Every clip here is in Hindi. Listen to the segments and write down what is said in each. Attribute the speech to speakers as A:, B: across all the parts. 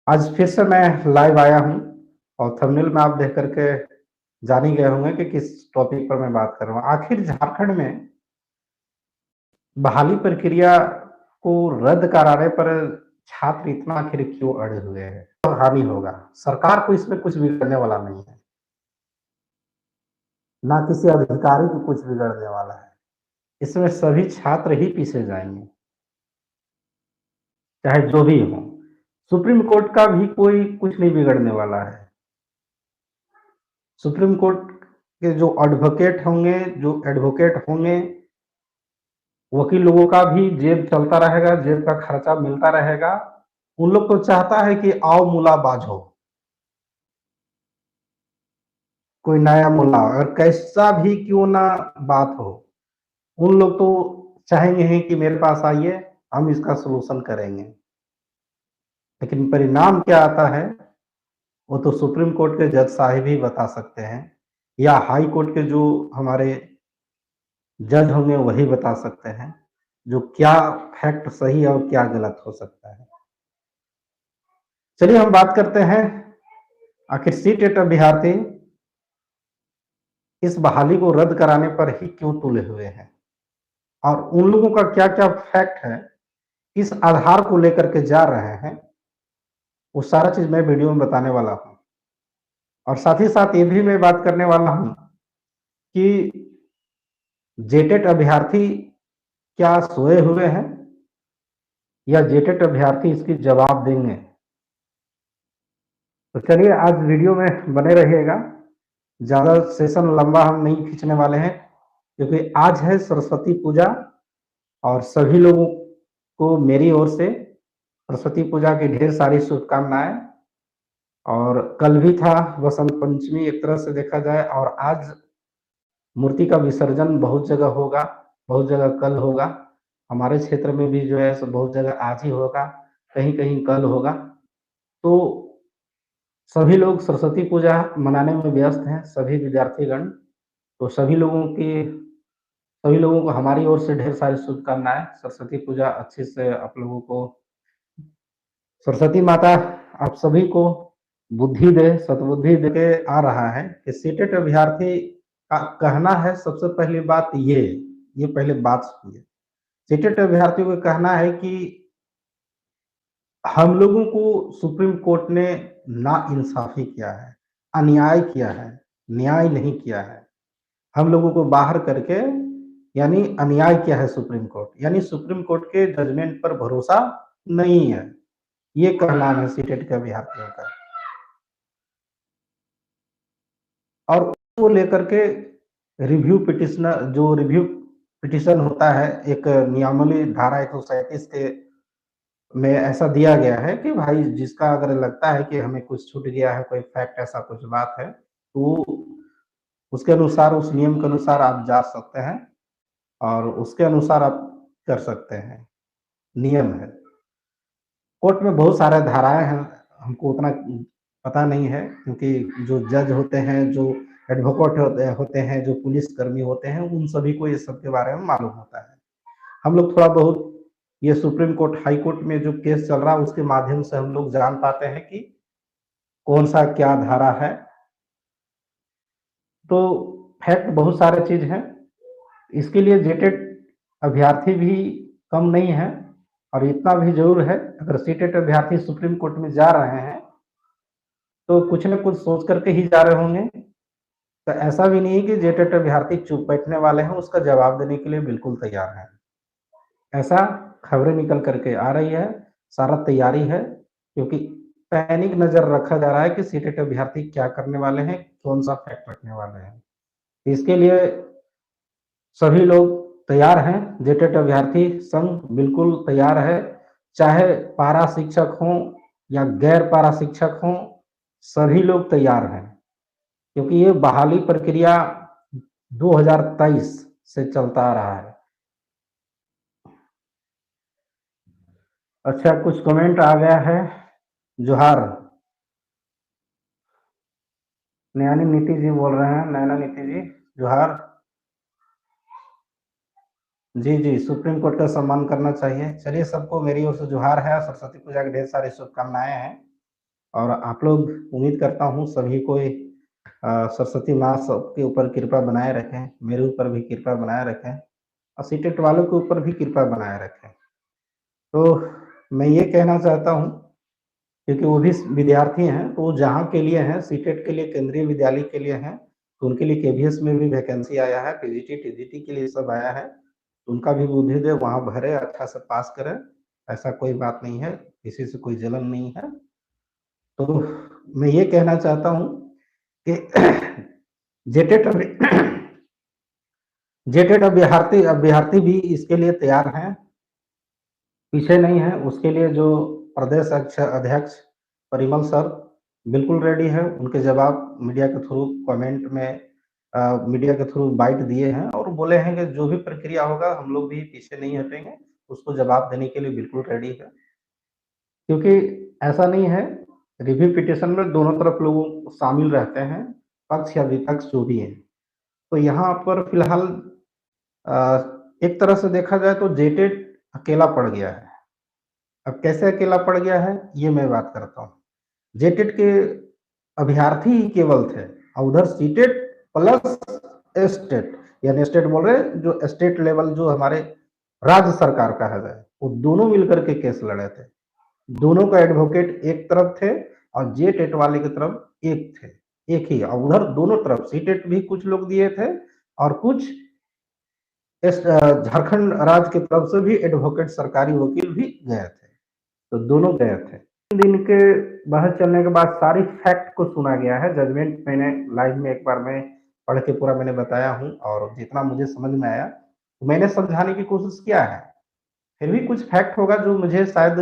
A: आज फिर से मैं लाइव आया हूँ और थंबनेल में आप देख करके जान ही गए होंगे कि किस टॉपिक पर मैं बात कर रहा हूँ। आखिर झारखंड में बहाली प्रक्रिया को रद्द कराने पर छात्र इतना आखिर क्यों अड़े हुए हैं? तो हानि होगा, सरकार को इसमें कुछ बिगड़ने वाला नहीं है, ना किसी अधिकारी को कुछ बिगड़ने वाला है। इसमें सभी छात्र ही पीछे जाएँगे, चाहे जो भी हो। सुप्रीम कोर्ट का भी कोई कुछ नहीं बिगड़ने वाला है। सुप्रीम कोर्ट के जो एडवोकेट होंगे, वकील लोगों का भी जेब चलता रहेगा, जेब का खर्चा मिलता रहेगा। उन लोग तो चाहता है कि आओ मुला बाझो, कोई नया मुला और कैसा भी क्यों ना बात हो, उन लोग तो चाहेंगे ही कि मेरे पास आइए, हम इसका सॉल्यूशन करेंगे। लेकिन परिणाम क्या आता है, वो तो सुप्रीम कोर्ट के जज साहिब ही बता सकते हैं या हाई कोर्ट के जो हमारे जज होंगे वही बता सकते हैं, जो क्या फैक्ट सही है और क्या गलत हो सकता है। चलिए हम बात करते हैं, आखिर सीटेट अभ्यर्थी इस बहाली को रद्द कराने पर ही क्यों तुले हुए हैं और उन लोगों का क्या-क्या फैक्ट है, किस आधार को लेकर के जा रहे हैं, वो सारा चीज़ मैं वीडियो में बताने वाला हूँ। और साथ ही साथ ये भी मैं बात करने वाला हूँ कि जेटेट अभ्यर्थी क्या सोए हुए हैं या जेटेट अभ्यर्थी इसकी जवाब देंगे? तो चलिए आज वीडियो में बने रहिएगा। ज़्यादा सेशन लंबा हम नहीं खींचने वाले हैं, क्योंकि आज है सरस्वती पूजा और सभी लोगों को मेरी ओर से सरस्वती पूजा की ढेर सारी शुभकामनाएँ। और कल भी था वसंत पंचमी एक तरह से देखा जाए, और आज मूर्ति का विसर्जन बहुत जगह होगा, बहुत जगह कल होगा। हमारे क्षेत्र में भी जो है सो बहुत जगह आज ही होगा, कहीं-कहीं कल होगा। तो सभी लोग सरस्वती पूजा मनाने में व्यस्त हैं, सभी विद्यार्थीगण। तो सभी लोगों को हमारी ओर से ढेर सारी शुभकामनाएँ। सरस्वती पूजा अच्छे से आप लोगों को, सरस्वती माता आप सभी को बुद्धि दे, सद्बुद्धि देके आ रहा है कि सीटेट अभ्यर्थी का कहना है, सबसे पहली बात ये पहले बात सुनिए। सीटेट अभ्यर्थियों का कहना है कि हम लोगों को सुप्रीम कोर्ट ने नाइंसाफ़ी किया है, अन्याय किया है, न्याय नहीं किया है। हम लोगों को बाहर करके यानी अन्याय किया है सुप्रीम कोर्ट, यानी सुप्रीम कोर्ट के जजमेंट पर भरोसा नहीं है। ये कहना है सीटेट के अभ्यर्थियों का। और उसको लेकर के रिव्यू पिटीशन होता है, एक नियमावली धारा 137 के में ऐसा दिया गया है कि भाई जिसका अगर लगता है कि हमें कुछ छूट गया है, कोई फैक्ट ऐसा कुछ बात है, तो उसके अनुसार, उस नियम के अनुसार आप जा सकते हैं और उसके अनुसार आप कर सकते हैं, नियम है। कोर्ट में बहुत सारे धाराएँ हैं, हमको उतना पता नहीं है, क्योंकि जो जज होते हैं, जो एडवोकेट होते हैं, जो पुलिसकर्मी होते हैं, उन सभी को ये सब के बारे में मालूम होता है। हम लोग थोड़ा बहुत ये सुप्रीम कोर्ट, हाई कोर्ट में जो केस चल रहा है उसके माध्यम से हम लोग जान पाते हैं कि कौन-सा क्या धारा है। तो फैक्ट बहुत सारे चीज़ हैं। इसके लिए जेटेट अभ्यर्थी भी कम नहीं है, और इतना भी ज़रूर है, अगर सीटेट अभ्यर्थी सुप्रीम कोर्ट में जा रहे हैं, तो कुछ न कुछ सोच करके ही जा रहे होंगे। तो ऐसा भी नहीं है कि जेटेट अभ्यर्थी चुप बैठने वाले हैं, उसका जवाब देने के लिए बिल्कुल तैयार हैं। ऐसा खबरें निकल कर के आ रही है, सारा तैयारी है, क्योंकि पैनिक नज़र रखा जा रहा है कि सीटेट अभ्यर्थी क्या करने वाले हैं, कौन-सा फैक्ट रखने वाले हैं। इसके लिए सभी लोग तैयार हैं, जेटेट अभ्यर्थी संघ बिल्कुल तैयार है, चाहे पारा शिक्षक हों या गैर पारा शिक्षक हों, सभी लोग तैयार हैं, क्योंकि ये बहाली प्रक्रिया 2023 से चलता आ रहा है। अच्छा, कुछ कमेंट आ गया है। जोहार, नैनी नीति जी बोल रहे हैं, नैना नीति जी, जोहार। जी, जी, सुप्रीम कोर्ट का सम्मान करना चाहिए। चलिए सबको मेरी ओर से जोहार है, सरस्वती पूजा की ढेर सारी शुभकामनाएँ हैं। और आप लोग, उम्मीद करता हूँ सभी को सरस्वती माँ सबके ऊपर कृपा बनाए रखें, मेरे ऊपर भी कृपा बनाए रखें और सीटेट वालों के ऊपर भी कृपा बनाए रखें। तो मैं ये कहना चाहता हूँ, क्योंकि वो भी विद्यार्थी हैं, तो वो जहाँ के लिए हैं, सीटेट के लिए, केंद्रीय विद्यालय के लिए हैं, तो उनके लिए केवीएस में भी वैकेंसी आया है, पीजीटी, टीजीटी के लिए सब आया है। उनका भी बुद्धि दे, वहाँ भरे, अच्छा से पास करें, ऐसा कोई बात नहीं है, किसी से कोई जलन नहीं है। तो मैं ये कहना चाहता हूँ कि जेटेट जेटेट अभ्यर्थी भी इसके लिए तैयार हैं, पीछे नहीं है। उसके लिए जो प्रदेश अध्यक्ष परिमल सर बिल्कुल रेडी है, उनके जवाब मीडिया के थ्रू कमेंट में मीडिया के थ्रू बाइट दिए हैं और बोले हैं कि जो भी प्रक्रिया होगा हम लोग भी पीछे नहीं हटेंगे, उसको जवाब देने के लिए बिल्कुल रेडी है। क्योंकि ऐसा नहीं है, रिव्यू पिटिशन में दोनों तरफ लोग शामिल रहते हैं, पक्ष या विपक्ष जो भी है। तो यहाँ पर फिलहाल एक तरह से देखा जाए तो जेटेट अकेला पड़ गया है। अब कैसे अकेला पड़ गया है, ये मैं बात करता हूँ। जेटेट के अभ्यर्थी ही केवल थे और उधर सीटेट प्लस स्टेट, यानी स्टेट बोल रहे हैं, जो स्टेट लेवल जो हमारे राज्य सरकार कहा जाए, वो दोनों मिलकर के केस लड़े थे। दोनों का एडवोकेट एक तरफ थे और जेटेट वाले की तरफ एक थे, एक ही। और उधर दोनों तरफ सीटेट भी कुछ लोग दिए थे और कुछ झारखंड राज्य की तरफ से भी एडवोकेट, सरकारी वकील भी गए थे, तो दोनों गए थे। 3 दिन के बहस चलने के बाद सारी फैक्ट को सुना गया है। जजमेंट मैंने लाइव में एक बार मैं पढ़ के पूरा मैंने बताया हूँ और जितना मुझे समझ में आया तो मैंने समझाने की कोशिश किया है। फिर भी कुछ फैक्ट होगा जो मुझे शायद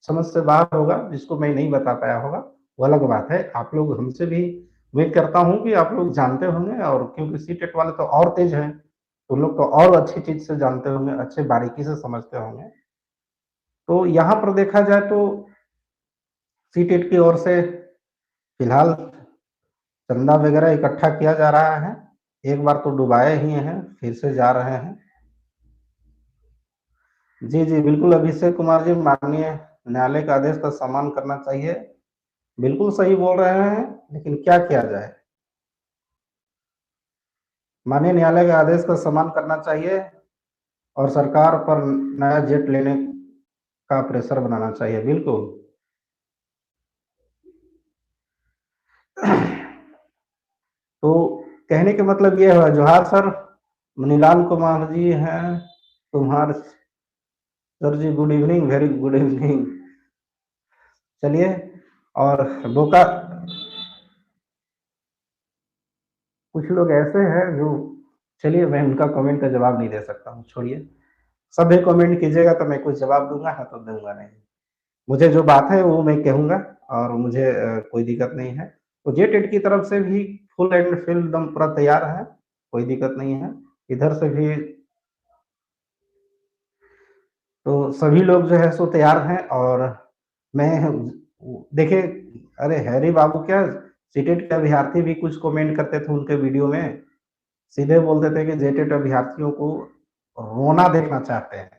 A: समझ से बाहर होगा, जिसको मैं नहीं बता पाया होगा, वो अलग बात है। आप लोग हमसे भी, उम्मीद करता हूँ कि आप लोग जानते होंगे, और क्योंकि सीटेट वाले तो और तेज हैं, तो लोग तो और अच्छी चीज से जानते होंगे, अच्छे बारीकी से समझते होंगे। तो यहाँ पर देखा जाए तो सीटेट की ओर से फिलहाल चंदा वगैरह इकट्ठा किया जा रहा है। एक बार तो डुबाए ही हैं, फिर से जा रहे हैं। जी जी बिल्कुल अभिषेक कुमार जी, माननीय न्यायालय का आदेश का सम्मान करना चाहिए, बिल्कुल सही बोल रहे हैं, लेकिन क्या किया जाए। माननीय न्यायालय के आदेश का सम्मान करना चाहिए और सरकार पर नया जेट लेने का प्रेशर बनाना चाहिए, बिल्कुल। तो कहने का मतलब ये है, जोहार सर, मनीलाल कुमार जी हैं तुम्हारे sir ji, good evening, very good evening. चलिए, और बोका कुछ लोग ऐसे हैं जो, चलिए मैं उनका कमेंट का जवाब नहीं दे सकता हूँ, छोड़िए। सब भी कमेंट कीजिएगा तो मैं कुछ जवाब दूंगा, ना तो दूंगा नहीं। मुझे जो बात है वो मैं कहूंगा और मुझे कोई दिक्कत नहीं है। तो जेट एड की तरफ से भी फुल एंड फिल दम पूरा तैयार है, कोई दिक्कत नहीं है। इधर से भी तो सभी लोग जो है सो तैयार हैं। और मैं देखे, अरे हैरी बाबू क्या, सीटेट के अभ्यर्थी भी कुछ कमेंट करते थे उनके वीडियो में, सीधे बोलते थे कि जेटेट अभ्यर्थियों को रोना देखना चाहते हैं।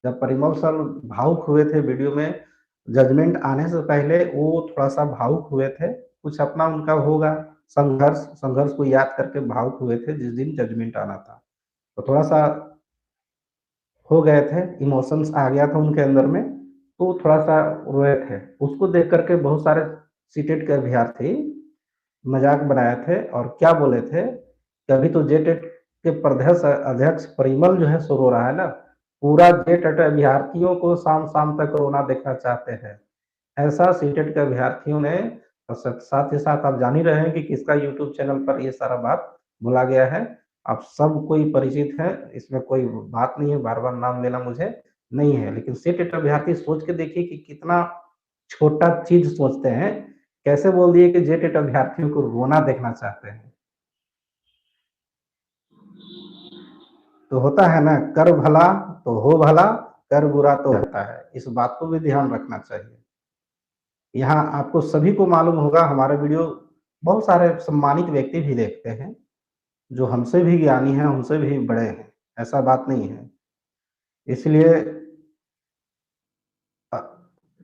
A: जब परिमल सर भावुक हुए थे वीडियो में, जजमेंट आने से पहले वो थोड़ा सा भावुक हुए थे, कुछ अपना उनका होगा संघर्ष, संघर्ष को याद करके भावुक हुए थे जिस दिन जजमेंट आना था, तो थोड़ा सा हो गए थे, इमोशंस आ गया था उनके अंदर में, तो थोड़ा सा रोए थे। उसको देख करके बहुत सारे सीटेट के अभ्यर्थी मजाक बनाए थे और क्या बोले थे कि अभी तो जेटेट के प्रदेश अध्यक्ष परिमल जो है सो रो रहा है ना, पूरा जेटेट अभ्यर्थियों को शाम शाम तक रोना देखना चाहते हैं, ऐसा सीटेट के अभ्यर्थियों ने। और साथ ही साथ आप जान ही रहे हैं कि किसका यूट्यूब चैनल पर ये सारा बात बोला गया है, आप सब कोई परिचित है, इसमें कोई बात नहीं है, बार बार नाम लेना मुझे नहीं है। लेकिन सीटेट अभ्यर्थी सोच के देखिए कि कितना छोटा चीज सोचते हैं, कैसे बोल दिए कि जेटेट अभ्यर्थियों को रोना देखना चाहते हैं। तो होता है ना, कर भला तो हो भला, कर बुरा तो होता है, इस बात को भी ध्यान रखना चाहिए। यहाँ आपको सभी को मालूम होगा, हमारे वीडियो बहुत सारे सम्मानित व्यक्ति भी देखते हैं, जो हमसे भी ज्ञानी हैं, हमसे भी बड़े हैं, ऐसा बात नहीं है। इसलिए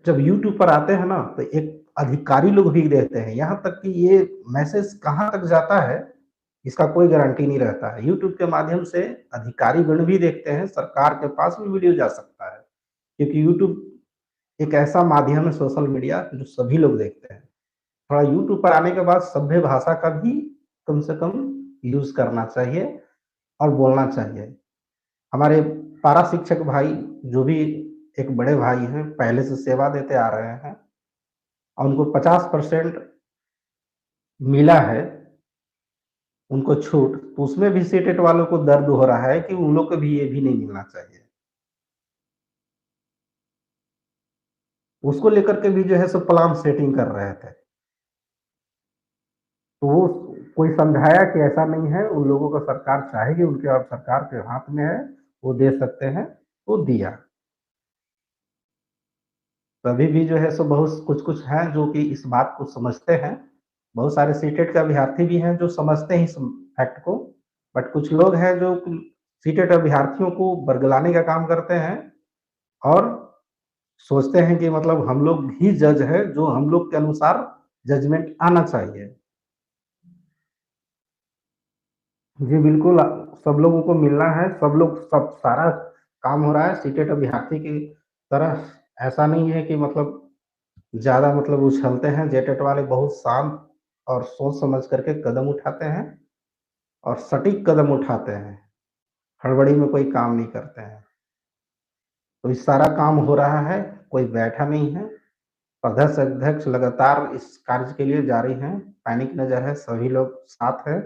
A: जब यूट्यूब पर आते हैं ना, तो एक अधिकारी लोग भी देखते हैं, यहाँ तक कि ये मैसेज कहाँ तक जाता है, इसका कोई गारंटी नहीं रहता है। यूट्यूब के माध्यम से अधिकारी गण भी देखते हैं, सरकार के पास भी वीडियो जा सकता है, क्योंकि यूट्यूब एक ऐसा माध्यम है सोशल मीडिया जो सभी लोग देखते हैं। थोड़ा यूट्यूब पर आने के बाद सभ्य भाषा का भी कम से कम यूज़ करना चाहिए और बोलना चाहिए। हमारे पारा शिक्षक भाई जो भी एक बड़े भाई हैं, पहले से सेवा देते आ रहे हैं और उनको 50% मिला है उनको छूट, तो उसमें भी सीटेट वालों को दर्द हो रहा है कि उन लोग को भी ये भी नहीं मिलना चाहिए। उसको लेकर के भी जो है सो प्लान सेटिंग कर रहे थे। तो वो कोई समझाया कि ऐसा नहीं है, उन लोगों को सरकार चाहेगी, उनके अब सरकार के हाथ में है, वो दे सकते हैं, वो दिया। तभी भी जो है सो बहुत कुछ-कुछ हैं जो कि इस बात को समझते हैं। बहुत सारे सीटेट के अभ्यर्थी भी हैं जो समझते हैं इस फैक्ट को, बट कुछ लोग हैं जो सीटेट अभ्यर्थियों को बरगलाने का काम करते हैं और सोचते हैं कि मतलब हम लोग ही जज हैं, जो हम लोग के अनुसार जजमेंट आना चाहिए। जी, बिल्कुल सब लोगों को मिलना है, सब लोग सब सारा काम हो रहा है सीटेट अभ्यर्थी की तरह। ऐसा नहीं है कि मतलब ज़्यादा मतलब उछलते हैं, जेटेट वाले बहुत शांत और सोच समझ करके कदम उठाते हैं और सटीक कदम उठाते हैं, हड़बड़ी में कोई काम नहीं करते हैं। तो ये सारा काम हो रहा है, कोई बैठा नहीं है। प्रदेश अध्यक्ष लगातार इस कार्य के लिए जारी हैं, पैनिक नज़र है, सभी लोग साथ हैं,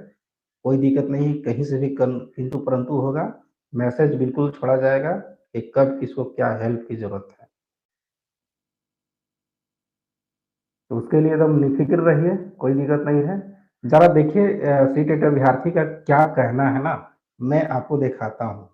A: कोई दिक्कत नहीं है, कहीं से भी कन किंतु परंतु होगा, मैसेज बिल्कुल छोड़ा जाएगा कि कब किसको क्या हेल्प की ज़रूरत है। तो उसके लिए एकदम निफ़िक्र रहिए, कोई दिक्कत नहीं है। ज़रा देखिए सीटेट अभ्यर्थी का क्या कहना है ना, मैं आपको दिखाता हूँ,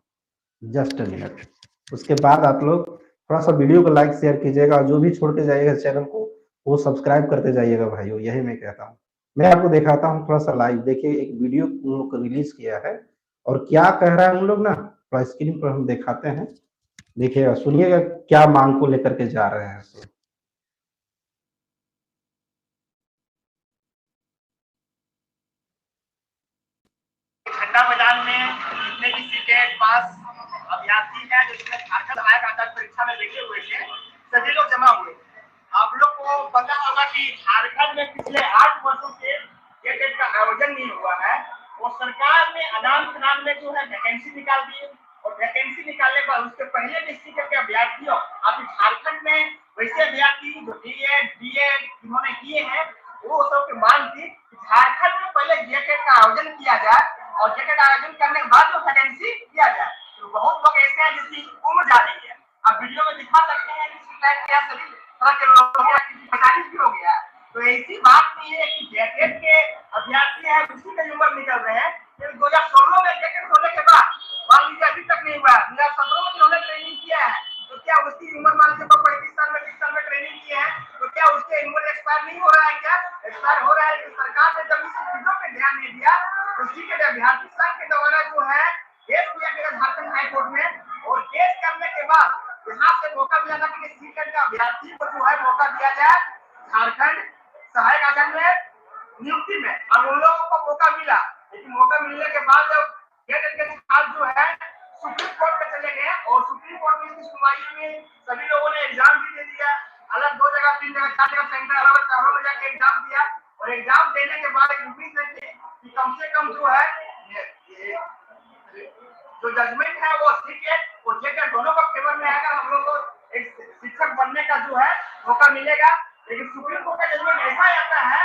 A: जस्ट अ मिनट। उसके बाद आप लोग थोड़ा-सा वीडियो को लाइक शेयर कीजिएगा और जो भी छोड़ के जाइएगा चैनल को, वो सब्सक्राइब करते जाइएगा भाइयों, यही मैं कहता हूँ। मैं आपको दिखाता हूँ थोड़ा-सा लाइव, देखिए एक वीडियो उन लोग को रिलीज़ किया है और क्या कह रहा है उन लोग ना, थोड़ा स्क्रीन पर हम दिखाते हैं। देखिएगा, सुनिएगा क्या माँग को लेकर के जा रहे हैं सो। घंटा मैदान में जितने भी सीटेट पास अभ्यर्थी हैं जो इसमें झारखंड सहायक आचार्य परीक्षा में बैठे हुए थे, सभी लोग जमा हुए। आप लोग को पता होगा कि झारखंड में पिछले 8 वर्षों से सीटेट का आयोजन नहीं हुआ है और सरकार ने अनाम में जो है वैकेंसी निकाल दी और वैकेंसी निकालने के बाद उसके पहले भी सीटेट के अभ्यर्थियों अभी झारखंड में वैसे अभ्यर्थी जो बीएड बीएड जिन्होंने किए हैं वो सबकी मांग थी झारखंड में पहले जेटेट का आयोजन किया जाए और जेटेट आयोजन करने के बाद जो वैकेंसी किया जाए। तो बहुत लोग ऐसे हैं जिसकी उम्र जा रही है, आप वीडियो में दिखा सकते हैं कि सभी तरह के लोग 45 भी हो गया है। तो ऐसी बात नहीं है कि जेटेट के अभ्यर्थी है उसी की उम्र निकल रहे हैं। 2016 में जेटेट होने के बाद मान लीजिए अभी तक नहीं हुआ, 2017 में जिन्होंने ट्रेनिंग किया है तो क्या उसकी उम्र मान लीजिए 35 साल में ट्रेनिंग की है तो क्या उसके उम्र एक्सपायर नहीं हो रहा है? क्या एक्सपायर हो रहा है? कि सरकार ने जब इस चीजों पे ध्यान नहीं दिया तो सीटेट अभ्यर्थी संघ के द्वारा जो है केस किया गया झारखंड हाई कोर्ट में और केस करने के बाद यहाँ से मौका मिला था कि सीटेट का अभ्यर्थी को जो है मौका दिया जाए झारखंड सहायक आचार्य में नियुक्ति में और उन लोगों को मौका मिला। लेकिन मौका मिलने के बाद जब जेटेट के छात्र जो है सुप्रीम कोर्ट में चले गए और सुप्रीम कोर्ट में इसकी सुनवाई में सभी लोगों ने एग्जाम भी दे दिया, अलग 2 जगह 3 जगह 4 जगह सेंटर अलग शहरों में जाके एग्जाम दिया और एग्जाम देने के बाद एक उम्मीद थी कि कम से कम जो है जो जजमेंट है वो सीटेट और जेटेट दोनों का फेवर में आएगा, हम लोग को एक शिक्षक बनने का जो है मौका मिलेगा। लेकिन सुप्रीम कोर्ट का जजमेंट ऐसा आता है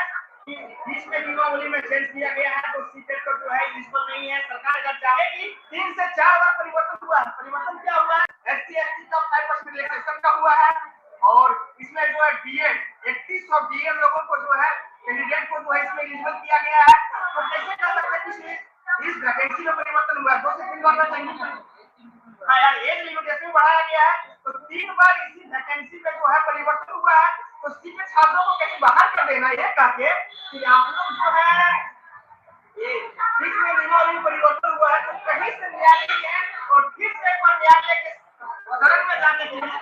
A: कि बीच में नियमावली में चेंज किया गया है तो सीटेट को जो है एलिजिबल नहीं है। सरकार अगर चाहेगी 3 से 4 बार परिवर्तन हुआ है। परिवर्तन क्या हुआ है? एससी एसटी का 5% रिलैक्सेशन का हुआ है और इसमें जो है बीएड 3100 बीएड लोगों को जो है कैंडिडेट को जो है इसमें एलिजिबल किया गया है। तो कैसे कर सकते हैं इस वैकेंसी में परिवर्तन हुआ है? 2 से 3 बार में चाहिए। हाँ यार, एज लिमिटेशन बढ़ाया गया है तो 3 बार इसी वैकेंसी में जो है परिवर्तन हुआ है तो सीटेट छात्रों को कहीं बाहर कर देना ये कहके कि आप लोग जो है ये बीच में नियमावली परिवर्तन हुआ है तो कहीं से न्यायालय है और फिर से एक बार न्यायालय के सदन में जाने के लिए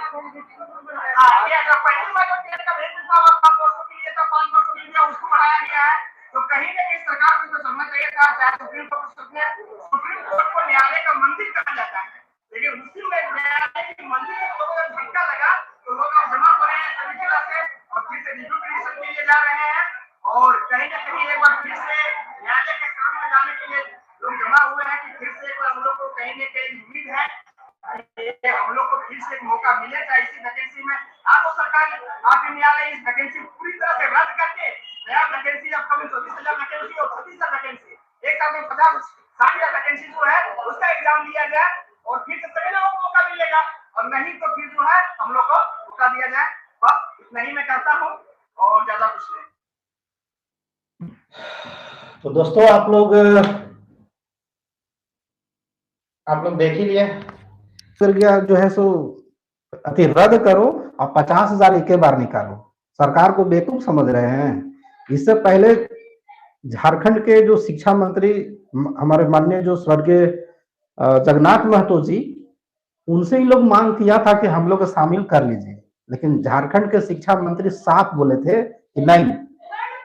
A: ये अगर पहली बार जो टेट का भेद था वो 500 के लिए था, 500 के लिए उसको बढ़ाया गया है। तो कहीं ना कहीं सरकार को तो समझना चाहिए था, चाहे सुप्रीम कोर्ट को न्यायालय का मंदिर कहा जाता है, लेकिन उसी में न्यायालय की मंदिर से लोगों को झटका लगा, तो लोग अब जमा हो रहे हैं सभी जगह से और फिर से रिव्यू पिटीशन के लिए जा रहे हैं और कहीं ना कहीं एक बार फिर से न्यायालय के काम में जाने के लिए लोग जमा हुए हैं कि फिर से एक बार हम लोग को कहीं ना कहीं उम्मीद है हम लोग को फिर से मौका मिलेगा इसी वैकेंसी में। आपको सरकार आपके न्यायालय इस वैकेंसी पूरी तरह से रद्द करके नया वैकेंसी अपकमिंग 24,000 वैकेंसी और 36,000 वैकेंसी एक साथ में 50-60,000 वैकेंसी जो है उसका एग्जाम लिया जाए और फिर से सभी लोगों को मौका मिलेगा और नहीं तो फिर जो है हम लोग को मौका दिया जाए। बस इतना ही मैं कहता हूँ और ज्यादा कुछ नहीं। तो दोस्तों आप लोग देख ही लिए फिर गया जो है सो अति रद्द करो और 50,000 एक बार निकालो। सरकार को बेवकूफ समझ रहे हैं। इससे पहले झारखंड के जो शिक्षा मंत्री हमारे माननीय जो स्वर्गीय जगन्नाथ महतो जी, उनसे ही लोग मांग किया था कि हम लोग शामिल कर लीजिए, लेकिन झारखंड के शिक्षा मंत्री साफ बोले थे कि नहीं,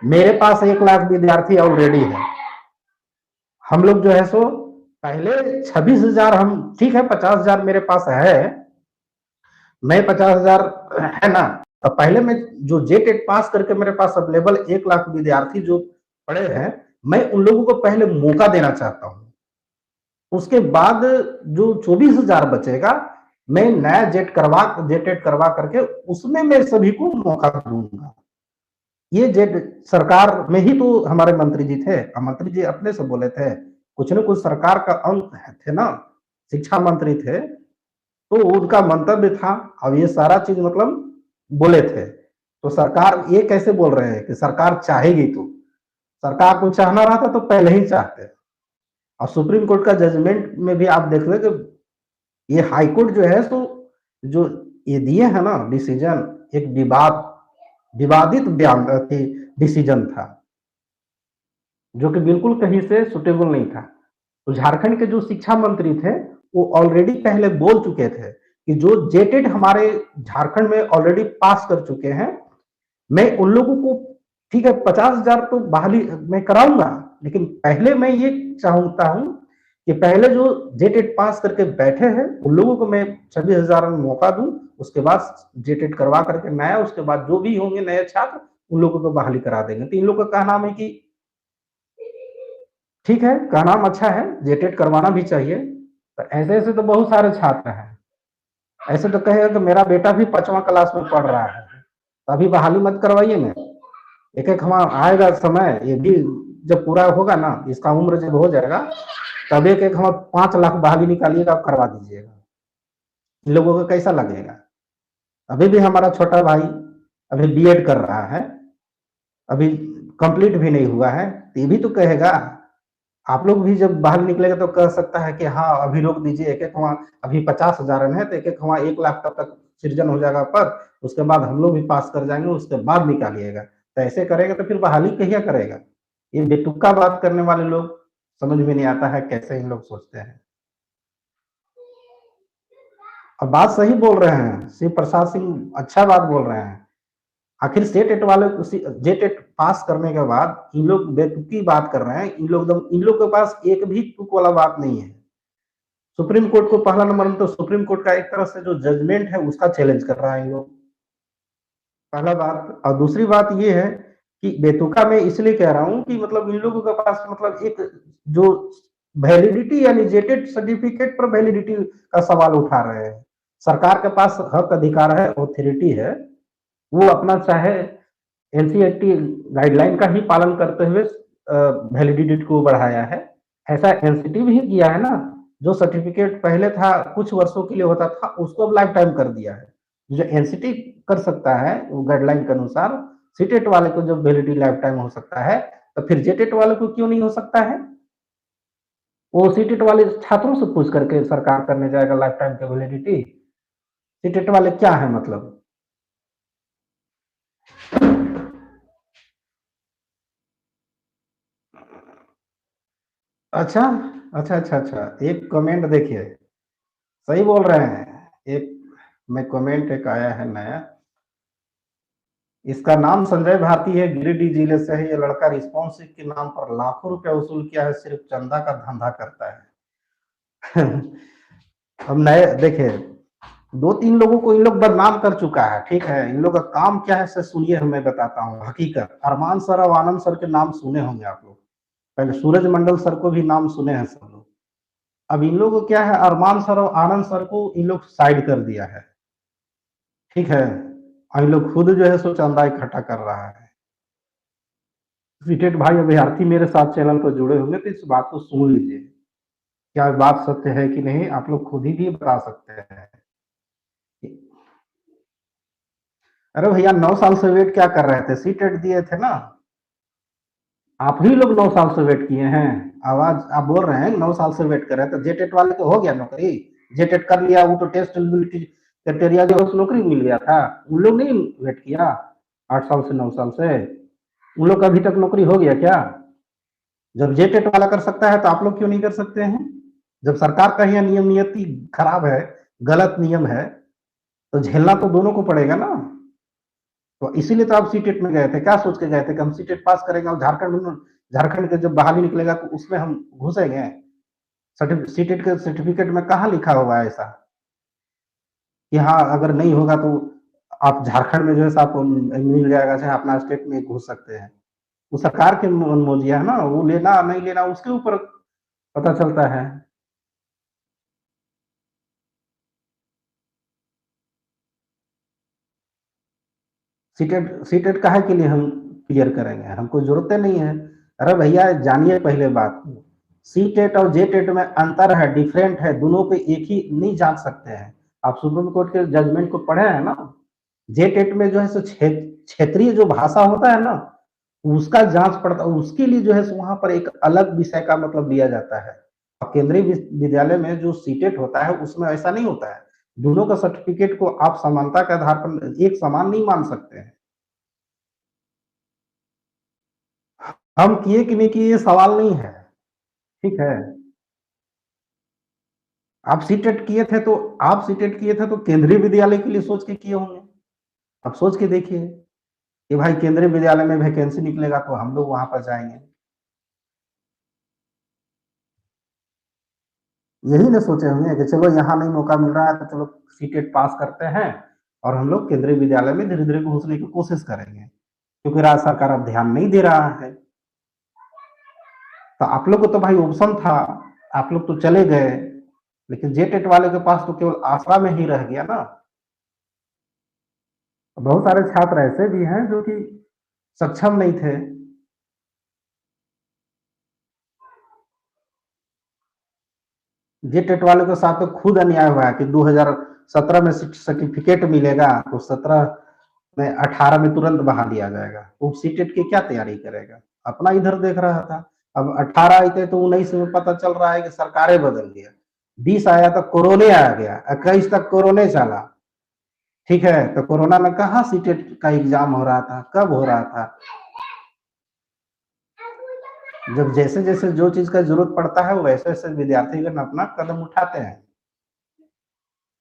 A: मेरे पास 1 लाख विद्यार्थी ऑलरेडी है। हम लोग जो है सो पहले 26,000 हम ठीक है 50,000 मेरे पास है, मैं 50,000 है ना, तो पहले मैं जो जेटेट पास करके मेरे पास अवेलेबल 1 लाख विद्यार्थी जो पड़े हैं, मैं उन लोगों को पहले मौका देना चाहता हूं। उसके बाद जो 24,000 बचेगा मैं नया जेटेट करवा करके उसमें मैं सभी को मौका दूंगा। ये जेट सरकार में ही तो हमारे मंत्री जी थे, मंत्री जी अपने से बोले थे, कुछ न कुछ सरकार का अंग थे ना, शिक्षा मंत्री थे, तो उनका मंतव्य था। अब ये सारा चीज मतलब बोले थे, तो सरकार ये कैसे बोल रहे हैं कि सरकार चाहेगी? तो सरकार को चाहना रहा था तो पहले ही चाहते। और सुप्रीम कोर्ट का जजमेंट में भी आप देख रहे कि ये हाई कोर्ट जो है तो जो ये दिए है ना डिसीजन, एक विवादित बयान डिसीजन था जो कि बिल्कुल कहीं से सुटेबल नहीं था। तो झारखंड के जो शिक्षा मंत्री थे वो ऑलरेडी पहले बोल चुके थे कि जो जेटेट हमारे झारखंड में ऑलरेडी पास कर चुके हैं, मैं उन लोगों को ठीक है 50,000 तो बहाली मैं कराऊंगा, लेकिन पहले मैं ये चाहता हूं कि पहले जो जेटेट पास करके बैठे हैं उन लोगों को मैं 26,000 में मौका दूं, उसके बाद जेटेट करवा करके नया, उसके बाद जो भी होंगे नए छात्र उन लोगों को बहाली करा देंगे। तो इन लोगों का कहना है कि ठीक है, कहना अच्छा है, जेटेट करवाना भी चाहिए। तो ऐसे ऐसे तो बहुत सारे छात्र हैं, ऐसे तो कहेगा कि मेरा बेटा भी 5वां क्लास में पढ़ रहा है, तो अभी बहाली मत करवाइए ना, एक एक हमारा आएगा समय, ये भी जब पूरा होगा ना, इसका उम्र जब हो जाएगा तब एक एक हम 5 लाख बहाली निकालिएगा, करवा दीजिएगा। इन लोगों को कैसा लगेगा? अभी भी हमारा छोटा भाई अभी बीएड कर रहा है, अभी कंप्लीट भी नहीं हुआ है, तो ये भी तो कहेगा। आप लोग भी जब बाहर निकलेगा तो कह सकता है कि हाँ अभी रोक दीजिए, एक एक वहां अभी 50,000 है तो एक एक वहां 1 लाख तक सृजन हो जाएगा पर, उसके बाद हम लोग भी पास कर जाएंगे, उसके बाद निकालिएगा। तो ऐसे करेगा तो फिर बहाली कहिया करेगा? ये बेतुका बात करने वाले लोग, समझ में नहीं आता है कैसे इन लोग सोचते हैं। और बात सही बोल रहे हैं, शिव प्रसाद सिंह अच्छा बात बोल रहे हैं। आखिर सेटेट वाले जेटेट पास करने के बाद इन लोग बेतुकी बात कर रहे हैं, इन लोग के पास एक भी तुक वाला बात नहीं है। सुप्रीम कोर्ट को पहला नंबर में तो सुप्रीम कोर्ट का एक तरह से जो जजमेंट है उसका चैलेंज कर रहा है इन लोग, पहला बात। और दूसरी बात ये है कि बेतुका मैं इसलिए कह रहा हूं कि मतलब इन लोगों के पास मतलब एक जो वैलिडिटी यानी जेटेड सर्टिफिकेट पर वैलिडिटी का सवाल उठा रहे हैं। सरकार के पास हक अधिकार है, ऑथोरिटी है, वो अपना चाहे एनसीईआरटी गाइडलाइन का ही पालन करते हुए वैलिडिटी को बढ़ाया है। ऐसा एनसीटी भी किया है ना, जो सर्टिफिकेट पहले था कुछ वर्षों के लिए होता था उसको अब लाइफ टाइम कर दिया है। जो एनसीटी कर सकता है वो गाइडलाइन के अनुसार, सीटेट वाले को जब वैलिडिटी लाइफ टाइम हो सकता है तो फिर जेटेट वाले को क्यों नहीं हो सकता है? वो सीटेट वाले छात्रों से पूछ करके सरकार करने जाएगा लाइफ टाइम की वैलिडिटी। सीटेट वाले क्या है मतलब? अच्छा अच्छा अच्छा अच्छा, एक कमेंट देखिए, सही बोल रहे हैं। एक में कमेंट एक आया है नया, इसका नाम संजय भारती है, गिरिडीह जिले से है। ये लड़का रिस्पॉन्सिव के नाम पर लाखों रुपया वसूल किया है, सिर्फ चंदा का धंधा करता है। अब नए देखिए, 2-3 लोगों को इन लोग बदनाम कर चुका है, ठीक है। इन लोग का काम क्या है सर, सुनिए, मैं बताता हूँ हकीकत। अरमान सर और आनंद सर के नाम सुने होंगे आप लोग, पहले सूरज मंडल सर को भी नाम सुने हैं सब लोग। अब इन लोगों को क्या है, अरमान सर और आनंद सर को इन लोग साइड कर दिया है, ठीक है। और इन लोग खुद जो है सो चंदा इकट्ठा कर रहा है। सीटेट भाई अभ्यर्थी मेरे साथ चैनल पर जुड़े होंगे तो इस बात को सुन लीजिए, क्या बात सत्य है कि नहीं, आप लोग खुद ही भी बता सकते हैं। अरे भैया 9 साल से वेट क्या कर रहे थे, सीटेट दिए थे ना, आप ही लोग 9 साल से वेट किए हैं। आवाज आप बोल रहे हैं 9 साल से वेट कर रहे हैं, तो जेटेट वाले को हो गया नौकरी, जेटेट कर लिया, वो तो टेस्ट एलिजिबिलिटी क्राइटेरिया जो उस नौकरी मिल गया था। उन लोग नहीं वेट किया 8 साल से 9 साल से, उन लोग का अभी तक नौकरी हो गया क्या? जब जेटेट वाला कर सकता है तो आप लोग क्यों नहीं कर सकते हैं? जब सरकार का यह नियम नियति खराब है, गलत नियम है, तो झेलना तो दोनों को पड़ेगा ना। तो इसीलिए तो आप सीटेट में गए थे, क्या सोच के गए थे कि हम सीटेट पास करेंगे और झारखंड के जब बहाली निकलेगा तो उसमें हम घुसेंगे? सीटेट के सर्टिफिकेट में कहाँ लिखा हुआ है ऐसा कि हाँ अगर नहीं होगा तो आप झारखंड में जो है आपको मिल जाएगा, चाहे अपना स्टेट में घुस सकते हैं? वो सरकार के मनमोजिया है ना, वो लेना नहीं लेना उसके ऊपर पता चलता है। सीटेट सीटेट काहे के लिए हम क्लियर करेंगे, हमको जरूरत नहीं है। अरे भैया जानिए पहले बात, सीटेट और जेटेट में अंतर है, डिफरेंट है, दोनों पे एक ही नहीं जांच सकते हैं। आप सुप्रीम कोर्ट के जजमेंट को पढ़े हैं ना? जेटेट में जो है सो क्षेत्रीय जो भाषा होता है ना, उसका जांच पड़ता है, उसके लिए जो है वहां पर एक अलग विषय का मतलब दिया जाता है। और केंद्रीय विद्यालय में जो सीटेट होता है उसमें ऐसा नहीं होता है। दोनों का सर्टिफिकेट को आप समानता के आधार पर एक समान नहीं मान सकते हैं। हम किए कि नहीं किए ये सवाल नहीं है, ठीक है। आप सीटेट किए थे तो केंद्रीय विद्यालय के लिए सोच के किए होंगे। अब सोच के देखिए कि भाई केंद्रीय विद्यालय में वैकेंसी निकलेगा तो हम लोग वहां पर जाएंगे, यही ना सोचे होंगे कि चलो यहाँ नहीं मौका मिल रहा है तो चलो सीटेट पास करते हैं और हम लोग केंद्रीय विद्यालय में धीरे धीरे घुसने की कोशिश करेंगे, क्योंकि राज्य सरकार अब ध्यान नहीं दे रहा है। तो आप लोग को तो भाई ऑप्शन था, आप लोग तो चले गए, लेकिन जेटेट वाले के पास तो केवल आसरा में ही रह गया ना। बहुत सारे छात्र ऐसे भी हैं जो कि सक्षम नहीं थे। जेटेट वाले के साथ तो खुद अन्याय हुआ है कि 2017 में सर्टिफिकेट मिलेगा तो 17 में 18 में तुरंत बहा दिया जाएगा। वो सीटेट की क्या तैयारी करेगा, अपना इधर देख रहा था। अब 18 आई थे तो 19 में पता चल रहा है कि सरकारें बदल गया, 20 आया तो कोरोना आ गया, 21 तक कोरोना चला, ठीक है। तो कोरोना में कहा सीटेट का एग्जाम हो रहा था, कब हो रहा था? जब जैसे जैसे जो चीज का जरूरत पड़ता है वैसे वैसे विद्यार्थीगण अपना कदम उठाते हैं।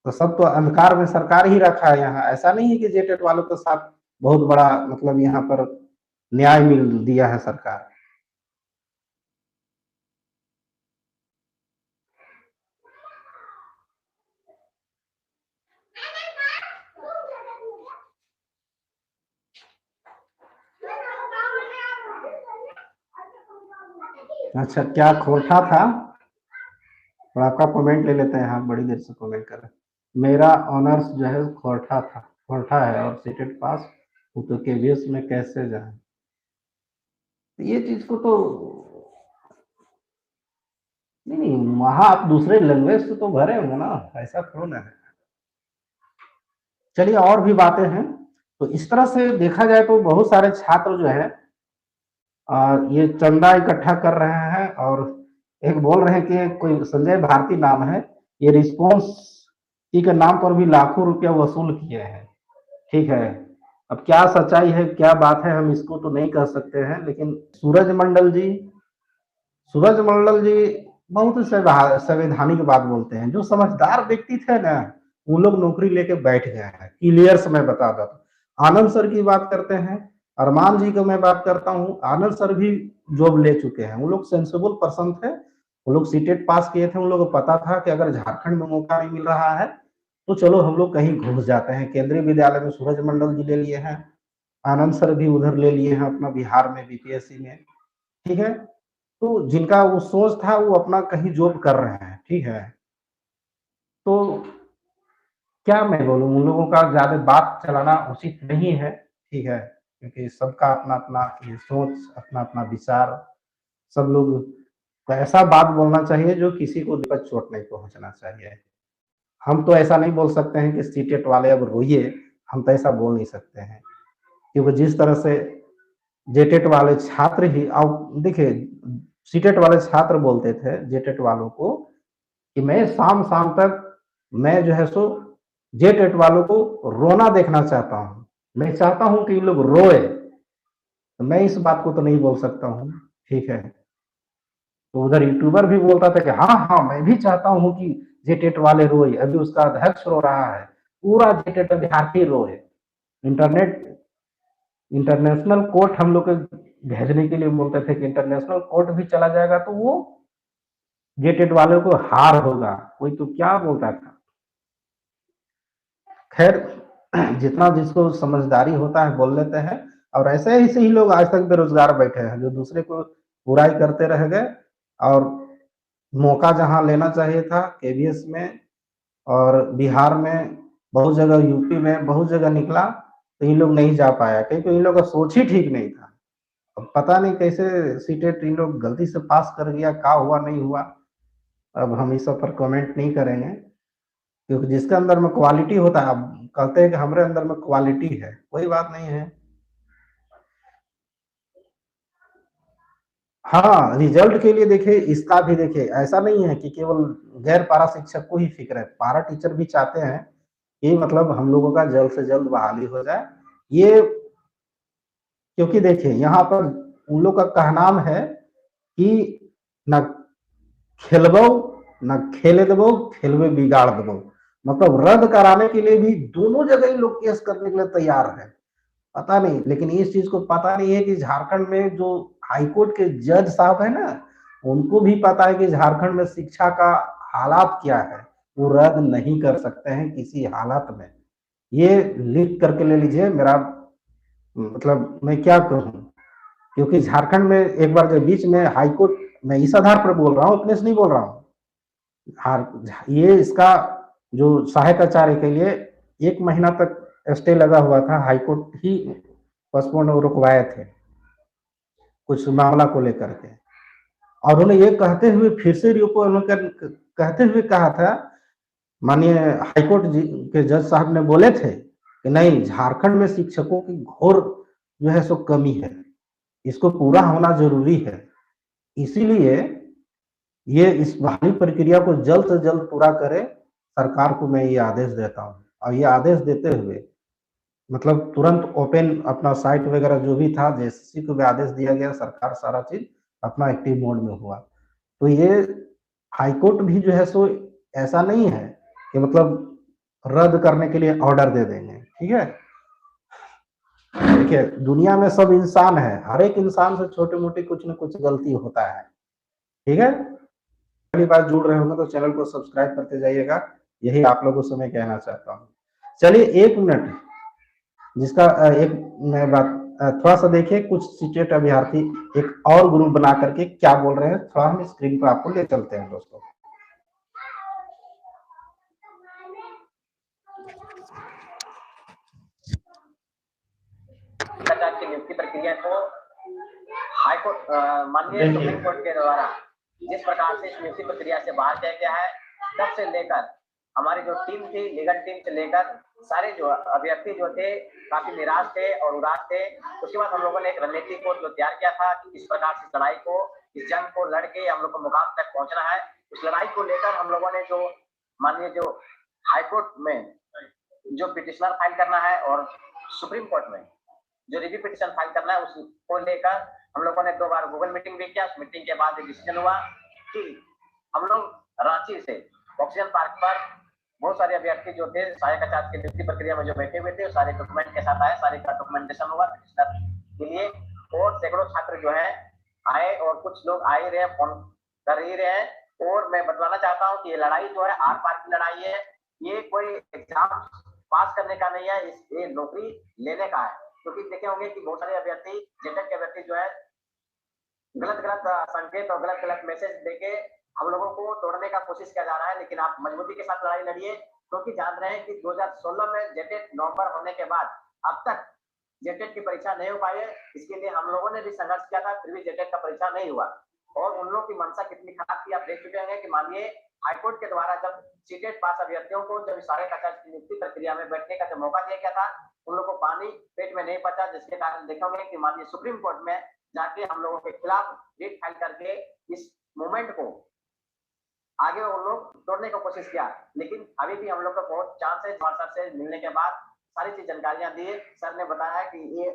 A: तो सब तो अंधकार में सरकार ही रखा है यहाँ, ऐसा नहीं है कि जेटेट वालों के साथ बहुत बड़ा मतलब यहाँ पर न्याय मिल दिया है सरकार। अच्छा क्या खोटा था, और आपका कमेंट ले लेते हैं, हम बड़ी देर से कमेंट कर रहे हैं। मेरा ऑनर्स जो है खोटा था, खोटा है और सीटेट पास वो तो केवीएस में कैसे जाए? ये चीज को तो नहीं नहीं, वहां आप दूसरे लैंग्वेज से तो भरे होंगे ना, ऐसा थोड़ा ना है। चलिए और भी बातें हैं। तो इस तरह से देखा जाए तो बहुत सारे छात्र जो है ये चंदा इकट्ठा कर रहे हैं, और एक बोल रहे हैं कि कोई संजय भारती नाम है, ये रिस्पॉन्स के नाम पर भी लाखों रुपया वसूल किए हैं, ठीक है। अब क्या सच्चाई है क्या बात है हम इसको तो नहीं कह सकते हैं, लेकिन सूरज मंडल जी बहुत संवैधानिक बात बोलते हैं। जो समझदार व्यक्ति थे ना वो लोग नौकरी लेके बैठ गए हैं। क्लियर से मैं बता देता हूँ। आनंद सर की बात करते हैं, अरमान जी को मैं बात करता हूँ, आनंद सर भी जॉब ले चुके हैं। वो लोग सेंसिबल पर्सन थे, वो लोग सीटेट पास किए थे, उन लोगों को पता था कि अगर झारखंड में मौका नहीं मिल रहा है तो चलो हम लोग कहीं घुस जाते हैं। केंद्रीय विद्यालय में सूरज मंडल जी ले लिए हैं, आनंद सर भी उधर ले लिए हैं अपना बिहार में बीपीएससी में, ठीक है। तो जिनका वो सोच था वो अपना कहीं जॉब कर रहे हैं, ठीक है। तो क्या मैं बोलूँ, उन लोगों का ज़्यादा बात चलाना उचित नहीं है, ठीक है, क्योंकि सबका अपना-अपना ये सोच, अपना-अपना विचार, सब लोग को ऐसा बात बोलना चाहिए जो किसी को दिक्कत चोट नहीं पहुँचना चाहिए। हम तो ऐसा नहीं बोल सकते हैं कि सीटेट वाले अब रोइए, हम तो ऐसा बोल नहीं सकते हैं, क्योंकि जिस तरह से जेटेट वाले छात्र ही अब देखिए, सीटेट वाले छात्र बोलते थे जेटेट वालों को कि मैं शाम-शाम तक मैं जो है सो जेटेट वालों को रोना देखना चाहता हूँ। मैं चाहता हूँ कि ये लोग रोए, तो मैं इस बात को तो नहीं बोल सकता हूँ, ठीक है। तो उधर यूट्यूबर भी बोलता था कि हाँ, हाँ, मैं भी चाहता हूँ कि जेटेट वाले रोए, अभी उसका अध्यक्ष रो रहा है, पूरा जेटेट विद्यार्थी रोए। इंटरनेट इंटरनेशनल कोर्ट हम लोग को भेजने के लिए बोलते थे कि इंटरनेशनल कोर्ट भी चला जाएगा तो वो जेटेट वालों को हार होगा, कोई तो क्या बोलता था। खैर, जितना जिसको समझदारी होता है बोल लेते हैं, और ऐसे ही लोग आज तक बेरोजगार बैठे हैं, जो दूसरे को बुराई करते रह गए, और मौका जहाँ लेना चाहिए था केवीएस में और बिहार में, बहुत जगह यूपी में बहुत जगह निकला, तो इन लोग नहीं जा पाया क्योंकि इन लोग का सोच ही ठीक नहीं था। अब पता नहीं कैसे सीटेट इन लोग गलती से पास कर गया, क्या हुआ नहीं हुआ, अब हम इस सब पर कमेंट नहीं करेंगे, क्योंकि जिसके अंदर में क्वालिटी होता है, अब कहते हैं कि हमारे अंदर में क्वालिटी है, कोई बात नहीं है। हाँ, रिजल्ट के लिए देखिए, इसका भी देखिए, ऐसा नहीं है कि केवल गैर पारा शिक्षक को ही फिक्र है, पारा टीचर भी चाहते हैं कि मतलब हम लोगों का जल्द से जल्द बहाली हो जाए। ये क्योंकि देखिए यहाँ पर उन लोग का कहनाम है कि ना खेलबो ना खेले देबो, खेलबे बिगाड़ देबो, मतलब रद्द कराने के लिए भी दोनों जगह ही लोग केस करने के लिए तैयार है। पता नहीं, लेकिन इस चीज को पता नहीं है कि झारखंड में जो हाईकोर्ट के जज साहब है ना, उनको भी पता है कि झारखंड में शिक्षा का हालात क्या है, वो रद्द नहीं कर सकते हैं किसी हालत में। ये लिख करके ले लीजिए, मेरा मतलब मैं क्या कहूँ, क्योंकि झारखंड में एक बार जब बीच में हाईकोर्ट, मैं इस आधार पर बोल रहा हूँ, इतने से नहीं बोल रहा हूँ, ये इसका जो सहायक आचार्य के लिए 1 महीना तक स्टे लगा हुआ था, हाईकोर्ट ही पोस्टपोन और रुकवाए थे कुछ मामला को लेकर के, और उन्होंने ये कहते हुए फिर से कहते हुए कहा था, माननीय हाईकोर्ट जी के जज साहब ने बोले थे कि नहीं, झारखंड में शिक्षकों की घोर जो है सो कमी है, इसको पूरा होना जरूरी है, इसीलिए ये इस बहाली प्रक्रिया को जल्द से जल्द पूरा करे, सरकार को मैं ये आदेश देता हूँ। और ये आदेश देते हुए मतलब तुरंत ओपन अपना साइट वगैरह जो भी था, जेएसएससी को भी आदेश दिया गया, सरकार सारा चीज अपना एक्टिव मोड में हुआ। तो ये हाईकोर्ट भी जो है सो ऐसा नहीं है कि मतलब रद्द करने के लिए ऑर्डर दे देंगे, ठीक है। देखिए, दुनिया में सब इंसान है, हर एक इंसान से छोटी मोटी कुछ न कुछ गलती होता है, ठीक है। पहली बार जुड़ रहे होंगे तो चैनल को सब्सक्राइब करते जाइएगा, यही आप लोगों से मैं कहना चाहता हूँ। चलिए 1 मिनट, जिसका एक मैं बात थोड़ा सा देखिए, कुछ सीटेट अभ्यर्थी एक और ग्रुप बना करके क्या बोल रहे हैं, थोड़ा हम स्क्रीन पर आपको ले चलते हैं दोस्तों।
B: की नियुक्ति प्रक्रिया को हाईकोर्ट माननीय सुप्रीम कोर्ट के द्वारा जिस प्रकार से इस नियुक्ति प्रक्रिया से बाहर किया गया है, तब से लेकर हमारी जो टीम थी, लीगल टीम से लेकर सारे जो अभ्यर्थी जो थे काफी निराश थे और उदास थे। उसके बाद हम लोगों ने एक रणनीति को जो तैयार किया था कि इस प्रकार से लड़ाई को, इस जंग को लड़के हम लोग को मुकाम तक पहुंचना है। उस लड़ाई को लेकर हम लोगों ने जो माननीय जो हाईकोर्ट में जो पिटिशनर फाइल करना है और सुप्रीम कोर्ट में जो रिव्यू पिटिशन फाइल करना है, उसको लेकर हम लोगों ने 2 बार गूगल मीटिंग भी किया। उस मीटिंग के बाद डिसीजन हुआ कि हम लोग रांची से ऑक्सीजन पार्क पर बहुत सारे अभ्यर्थी जो थे सहायक आचार्य की नियुक्ति प्रक्रिया में जो बैठे हुए थे, वो सारे डॉक्यूमेंट के साथ आए, सारे का डॉक्यूमेंटेशन हुआ के लिए, और सैकड़ों छात्र जो है आए, और कुछ लोग आ ही रहे हैं, फोन कर ही रहे हैं। और मैं बतलाना चाहता हूँ कि ये लड़ाई जो है आर पार की लड़ाई है, ये कोई एग्जाम पास करने का नहीं है, ये नौकरी लेने का है। क्योंकि देखे होंगे कि बहुत सारे अभ्यर्थी, जेटेट के अभ्यर्थी जो है गलत गलत संकेत और गलत गलत मैसेज देके हम लोगों को तोड़ने का कोशिश किया जा रहा है। लेकिन आप मजबूती के साथ लड़ाई लड़िए, क्योंकि जान रहे हैं कि 2016 में जेटेट नवंबर होने के बाद अब तक जेटेट की परीक्षा नहीं हो पाई है। इसके लिए हम लोगों ने भी संघर्ष किया था, फिर भी जेटेट का परीक्षा नहीं हुआ। और उन लोगों की मंशा कितनी खराब थी आप देख चुके होंगे कि मानिए हाईकोर्ट के द्वारा जब सीटेट पास अभ्यर्थियों को जब सहायक आचार्य की नियुक्ति प्रक्रिया में बैठने का जब मौका दिया गया था, उन लोगों को पानी पेट में नहीं पचा, जिसके कारण देखोगे कि माननीय सुप्रीम कोर्ट में जाके हम लोगों के खिलाफ रिट फाइल करके इस मूवमेंट को आगे उन लोग तोड़ने की कोशिश किया। लेकिन अभी भी हम लोग का बहुत चांस है, सर से मिलने के बाद सारी चीज जानकारियां दी। सर ने बताया कि ये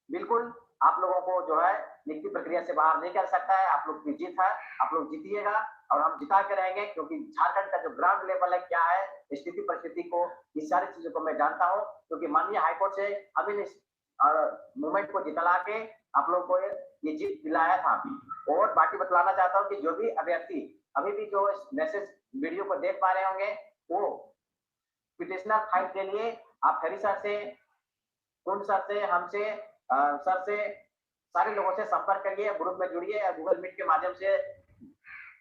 B: बिल्कुल आप लोगों को जो है नियुक्ति प्रक्रिया से बाहर नहीं कर सकता है, आप लोग की जीत है, आप लोग जीतिएगा और हम जिता के रहेंगे। क्योंकि झारखंड का जो ग्राउंड लेवल है क्या है, स्थिति परिस्थिति को, इस सारी चीजों को मैं जानता हूँ। क्योंकि माननीय हाईकोर्ट से अभी इस मूवमेंट को जितला के आप लोग को ये जीत दिलाया था। और बाकी बतलाना चाहता हूँ कि जो भी अभ्यर्थी अभी भी जो इस मैसेज वीडियो को देख पा रहे होंगे, वो पिटिशनर फाइल के लिए आप हरी सर से, कुंड सर से, हमसे, सर से, सारे लोगों से संपर्क करिए, ग्रुप में जुड़िए या गूगल मीट के माध्यम से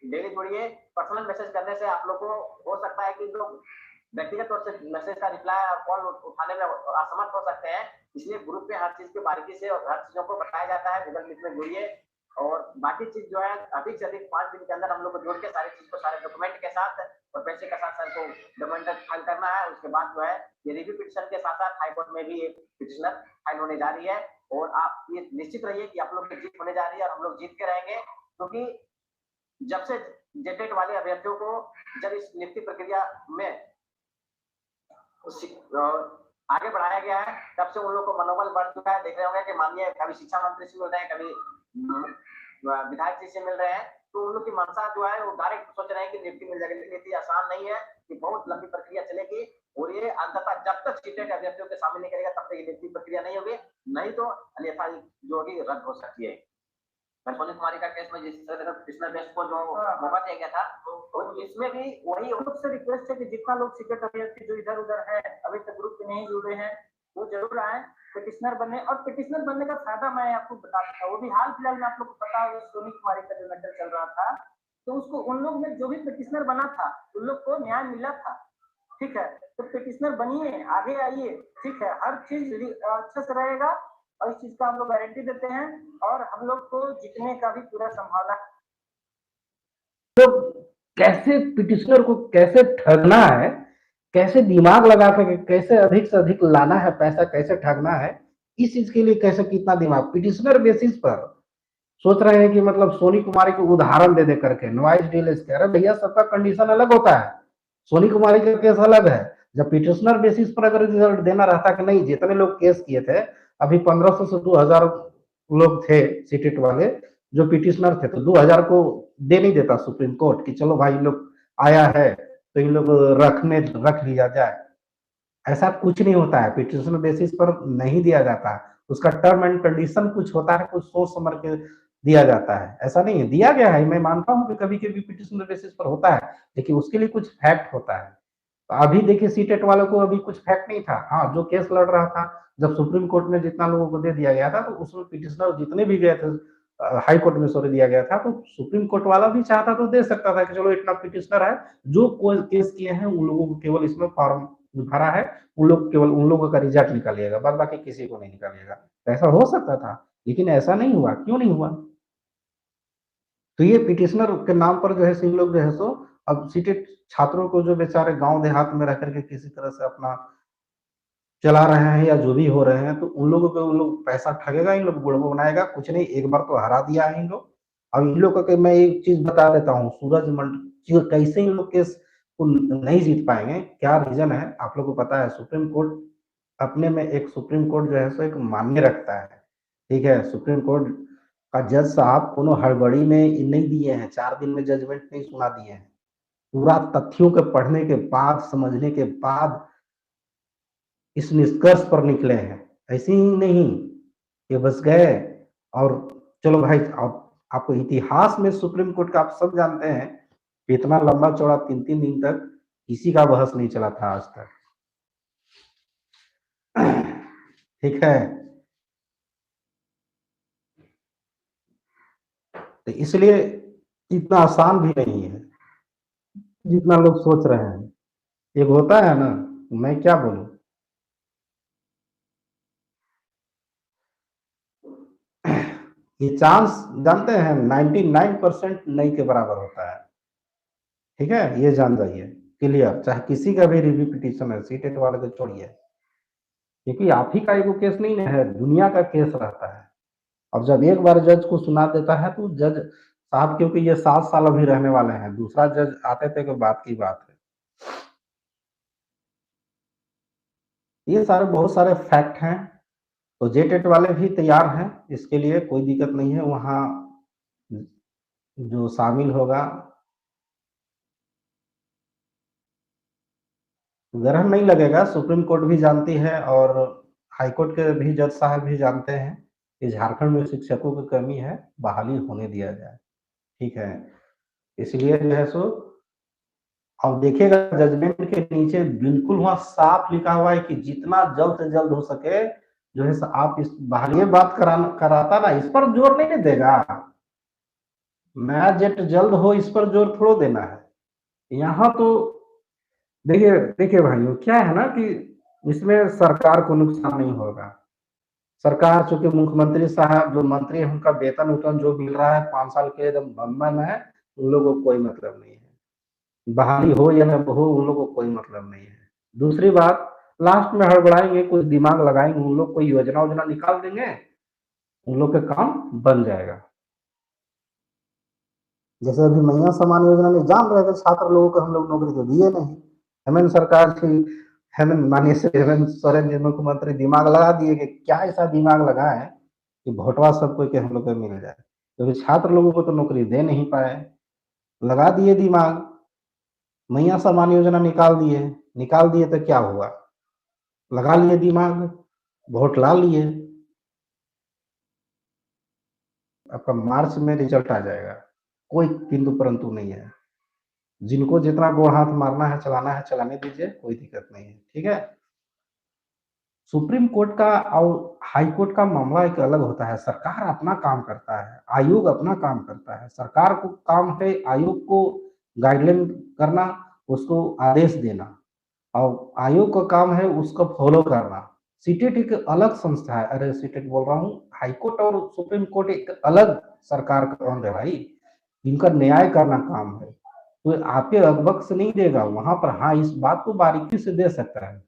B: डेली जुड़िए। पर्सनल मैसेज करने से आप लोग को हो सकता है कि लोग व्यक्तिगत तौर से मैसेज का रिप्लाई और कॉल उठाने में असमर्थ हो सकते हैं। इसलिए ग्रुप में हर चीज की बारीकी से और हर चीजों को बताया जाता है। गूगल मीट में जुड़िए और बाकी चीज जो है अधिक से अधिक 5 दिन के अंदर हम लोग को जोड़ के सारी चीज को सारे डॉक्यूमेंट के साथ और पैसे के साथ सर को डॉक्यूमेंट फाइल करना है। उसके बाद जो है ये रिव्यू पिटिशन के साथ साथ हाईकोर्ट में भी एक पिटिशनर फाइल होने जा रही है। और आप ये निश्चित रहिए कि आप लोग की जीत होने जा रही है और हम लोग जीत के रहेंगे। क्योंकि जब से जेटेट वाले अभ्यर्थियों को जब इस नियुक्ति प्रक्रिया में आगे बढ़ाया गया है, तब से उन लोग को मनोबल बढ़ चुका है। देख रहे होंगे कि माननीय कभी शिक्षा मंत्री से मिल रहे हैं, कभी विधायक जी से मिल रहे हैं, तो उन लोग की मंशा जो है वो डायरेक्ट सोच रहे हैं कि नियुक्ति मिल जाएगी। लेकिन इतनी आसान नहीं है कि बहुत लंबी प्रक्रिया चलेगी और ये अंततः जब तक सीटेट अभ्यर्थियों के सामने नहीं करेगा तब तक ये नियुक्ति प्रक्रिया नहीं होगी, नहीं तो अन्यथा जो होगी रद्द हो सकती है। सोनी कुमारी का केस में जिस तरह से कृष्णा बेस को जो मौका दिया गया था, तो इसमें भी वही हम लोग से रिक्वेस्ट है कि जितना लोग सीटेट अभ्यर्थी जो इधर उधर है अभी तक ग्रुप में नहीं जुड़े हैं, वो जरूर आए पिटिशनर बनने। और पिटिशनर बनने का फायदा मैं आपको बता देता हूँ। वो भी हाल फिलहाल में आप लोग को पता होगा सोनी कुमारी का जो मैटर चल रहा था, तो उसको उन लोग में जो भी पिटिशनर बना था उन लोग को न्याय मिला था। ठीक है, तो पिटिशनर बनिए, आगे आइए, ठीक है, हर चीज अच्छे से रहेगा और इस चीज का हम लोग गारंटी देते हैं और हम लोग को जीतने का भी पूरा संभावना है।
A: तो कैसे पिटिशनर को कैसे ठगना है, कैसे दिमाग लगा कर कैसे अधिक से अधिक लाना है, पैसा कैसे ठगना है, इस चीज के लिए कैसे कितना दिमाग पिटिशनर बेसिस पर सोच रहे हैं कि मतलब सोनी कुमारी को उदाहरण दे दे करके नॉइस डील इसके। अरे भैया सबका कंडीशन अलग होता है, सोनी कुमारी का केस अलग है। जब पिटिशनर बेसिस पर अगर रिजल्ट देना रहता कि नहीं जितने लोग केस किए थे, अभी 1500 से 2000 लोग थे सीटेट वाले जो पिटिशनर थे, तो 2000 को दे नहीं देता सुप्रीम कोर्ट कि चलो भाई लोग आया है तो इन लोग रख लिया जाए। ऐसा कुछ नहीं होता है, पिटिशनर बेसिस पर नहीं दिया जाता। उसका टर्म एंड कंडीशन कुछ होता है, कुछ सोच समझ के दिया जाता है। ऐसा नहीं है, दिया गया है, मैं मानता हूं कि कभी कभी पिटिशनर बेसिस पर होता है, लेकिन उसके लिए कुछ फैक्ट होता है। तो अभी देखिए सीटेट वालों को अभी कुछ फैक्ट नहीं था। हाँ, जो केस लड़ रहा था जब सुप्रीम कोर्ट में जितना लोगों को दे दिया गया था, तो उसमें पिटिशनर जितने भी गए थे हाई कोर्ट में सॉरी दिया गया था, तो सुप्रीम कोर्ट वाला भी चाहता तो दे सकता था कि चलो इतना पिटिशनर है, जो कोई केस किए हैं उन लोगों को केवल इसमें फॉर्म भरा है, उन लोग केवल उन लोगों का रिजल्ट निकालिएगा, बाद बाकी किसी को नहीं निकालिएगा। ऐसा हो सकता था, लेकिन ऐसा नहीं हुआ। क्यों नहीं हुआ? तो ये पिटिशनर के नाम पर जो है सिंह लोग जो है सो अब सीटेट छात्रों को जो बेचारे गांव देहात में रह करके किसी तरह से अपना चला रहे हैं या जो भी हो रहे हैं, तो उन लोगों को उन लोग पैसा ठगेगा, इन लोग बुड़बो बनाएगा। कुछ नहीं, एक बार तो हरा दिया है इन लोग। अब इन लोग का मैं एक चीज बता देता हूँ, सूरज मंडल कैसे इन लोग केस को नहीं जीत पाएंगे, क्या रीजन है आप लोग को पता है। सुप्रीम कोर्ट अपने में एक सुप्रीम कोर्ट जो है सो एक मान्य रखता है, ठीक है। सुप्रीम कोर्ट का जज साहब कोनो हड़बड़ी में नहीं दिए हैं, 4 दिन में जजमेंट नहीं सुना दिए हैं। पूरा तथ्यों के पढ़ने के बाद, समझने के बाद इस निष्कर्ष पर निकले हैं। ऐसे ही नहीं कि बस गए और चलो भाई, आपको इतिहास में सुप्रीम कोर्ट का आप सब जानते हैं कि इतना लंबा चौड़ा 3-3 दिन तक किसी का बहस नहीं चला था आज तक। ठीक है, तो इसलिए इतना आसान भी नहीं है जितना लोग सोच रहे हैं। एक होता है ना, मैं क्या बोलूं, ये चांस जानते हैं 99% नहीं के बराबर होता है। ठीक है, ये जान जाइए क्लियर, चाहे किसी का भी रिव्यू पिटीशन है, सीटेट वाले को छोड़िए, क्योंकि आप ही का एगो केस नहीं है, दुनिया का केस रहता है। अब जब एक बार जज को सुना देता है तो जज साहब, क्योंकि ये 7 साल अभी रहने वाले हैं, दूसरा जज आते थे कि बात की बात है। ये सारे बहुत सारे फैक्ट हैं, तो जेटेट वाले भी तैयार हैं इसके लिए, कोई दिक्कत नहीं है। वहाँ जो शामिल होगा, ग्रहण नहीं लगेगा। सुप्रीम कोर्ट भी जानती है और हाई कोर्ट के भी जज साहब भी जानते हैं कि झारखंड में शिक्षकों की कमी है, बहाली होने दिया जाए। ठीक है, इसलिए जो है सो अब देखिएगा जजमेंट के नीचे बिल्कुल वहां साफ लिखा हुआ है कि जितना जल्द से जल्द हो सके जो है आप इस बहाली बात कराता ना, इस पर जोर नहीं देगा। नया जेट जल्द हो इस पर जोर थोड़ा देना है। यहाँ तो देखिए देखिए भाइयों, क्या है ना कि इसमें सरकार को नुकसान नहीं होगा। सरकार, चूंकि मुख्यमंत्री साहब जो मंत्री है उनका वेतन उतन जो मिल रहा है 5 साल के एकदम बम्बन है, उन लोगों को कोई मतलब नहीं है। बहाली हो या न हो, उन लोगों को कोई मतलब नहीं है। दूसरी बात, लास्ट में हड़बड़ाएंगे, कुछ दिमाग लगाएंगे उन लोग, कोई योजना वोजना निकाल देंगे, उन लोग का काम बन जाएगा। जैसे अभी मैया सम्मान योजना में जान रहे थे छात्र लोगों को हम लोग नौकरी तो दिए नहीं। हेमंत सरकार थी, हेमंत माननीय हेमंत सोरेन जी मुख्यमंत्री दिमाग लगा दिए कि क्या ऐसा दिमाग लगा है कि भोटवा सबको के हम लोग को मिल जाए, क्योंकि छात्र लोगों को तो नौकरी दे नहीं पाए। लगा दिए दिमाग, मैया सम्मान योजना निकाल दिए तो क्या हुआ, लगा लिए दिमाग, वोट ला लिए, आपका मार्च में रिजल्ट आ जाएगा, कोई किंतु परंतु नहीं है। जिनको जितना गोड़ हाथ मारना है चलाना है चलाने दीजिए, कोई दिक्कत नहीं है। ठीक है, सुप्रीम कोर्ट का और हाई कोर्ट का मामला एक अलग होता है। सरकार अपना काम करता है, आयोग अपना काम करता है। सरकार को काम है आयोग को गाइडलाइन करना, उसको आदेश देना, और आयोग का काम है उसको फॉलो करना। सीटेट एक अलग संस्था है, अरे सीटेट बोल रहा हूँ, हाई कोर्ट और सुप्रीम कोर्ट एक अलग सरकार का अंग है भाई, इनका न्याय करना काम है। तो आपके अकबक से नहीं देगा वहां पर, हाँ इस बात को बारीकी से दे सकता है।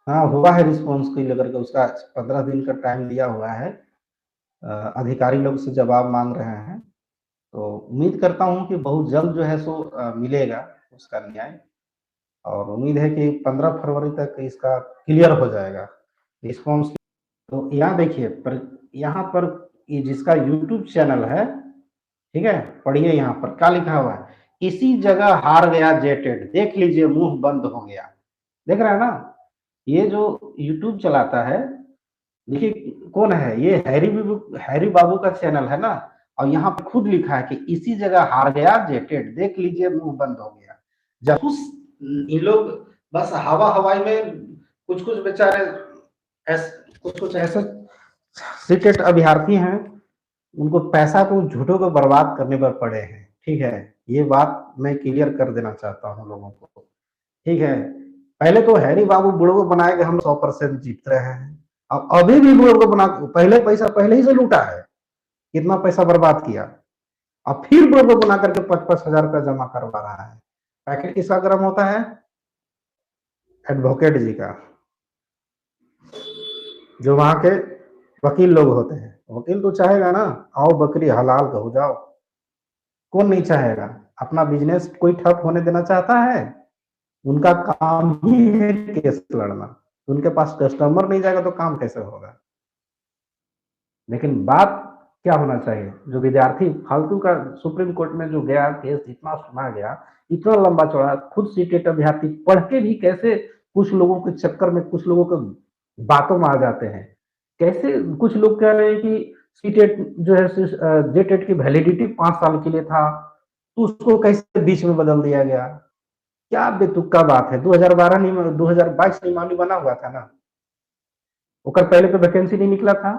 A: हाँ हुआ है रिस्पॉन्स को लेकर के, उसका 15 दिन का टाइम दिया हुआ है। अधिकारी लोग से जवाब मांग रहे हैं, तो उम्मीद करता हूँ कि बहुत जल्द जो है सो मिलेगा उसका न्याय, और उम्मीद है कि 15 फरवरी तक इसका क्लियर हो जाएगा रिस्पॉन्स। तो यहाँ देखिए पर, यहाँ पर ये जिसका यूट्यूब चैनल है, ठीक है, पढ़िए यहाँ पर क्या लिखा हुआ है, इसी जगह हार गया जेटेड, देख लीजिए मुंह बंद हो गया। देख रहे हैं ना, ये जो यूट्यूब चलाता है, देखिए कौन है ये, हैरी बाबू का चैनल है ना, और यहाँ पे खुद लिखा है कि इसी जगह हार गया जेटेड, देख लीजिए मुंह बंद हो गया। जब उस ये लोग बस हवा हवाई में कुछ कुछ बेचारे कुछ कुछ ऐसे सीटेट अभ्यर्थी हैं, उनको पैसा को झूठों को बर्बाद करने पर पड़े हैं। ठीक है, ये बात मैं क्लियर कर देना चाहता हूँ लोगों को। ठीक है, पहले तो हैरी बाबू बुढ़ो को बनाए के हम 100% जीत रहे हैं, अब अभी भी बुढ़ो को बना, पहले पैसा पहले ही से लूटा है, कितना पैसा बर्बाद किया, अब फिर बुढ़ो को बना करके 5-5 हजार रुपया जमा करवा रहा है। पैकेट किसका गर्म होता है, एडवोकेट जी का, जो वहां के वकील लोग होते हैं। वकील तो चाहेगा ना, आओ बकरी हलाल हो जाओ, कौन नहीं चाहेगा। अपना बिजनेस कोई ठप होने देना चाहता है, उनका काम ही है केस लड़ना, उनके पास कस्टमर नहीं जाएगा तो काम कैसे होगा। लेकिन बात क्या होना चाहिए? जो विद्यार्थी फालतू का सुप्रीम कोर्ट में जो गया केस, इतना सुना गया, इतना लंबा चौड़ा, खुद सीटेट अभ्यर्थी पढ़ के भी कैसे कुछ लोगों के चक्कर में, कुछ लोगों के बातों में आ जाते हैं। कैसे कुछ लोग कह रहे हैं कि सीटेट जो है जेटेट की वैलिडिटी 5 साल के लिए था, तो उसको कैसे बीच में बदल दिया गया? क्या बेतुका बात है? 2012 नहीं, 2022 नहीं मालूम बना हुआ था ना, ओकर पहले तो वैकेंसी नहीं निकला था।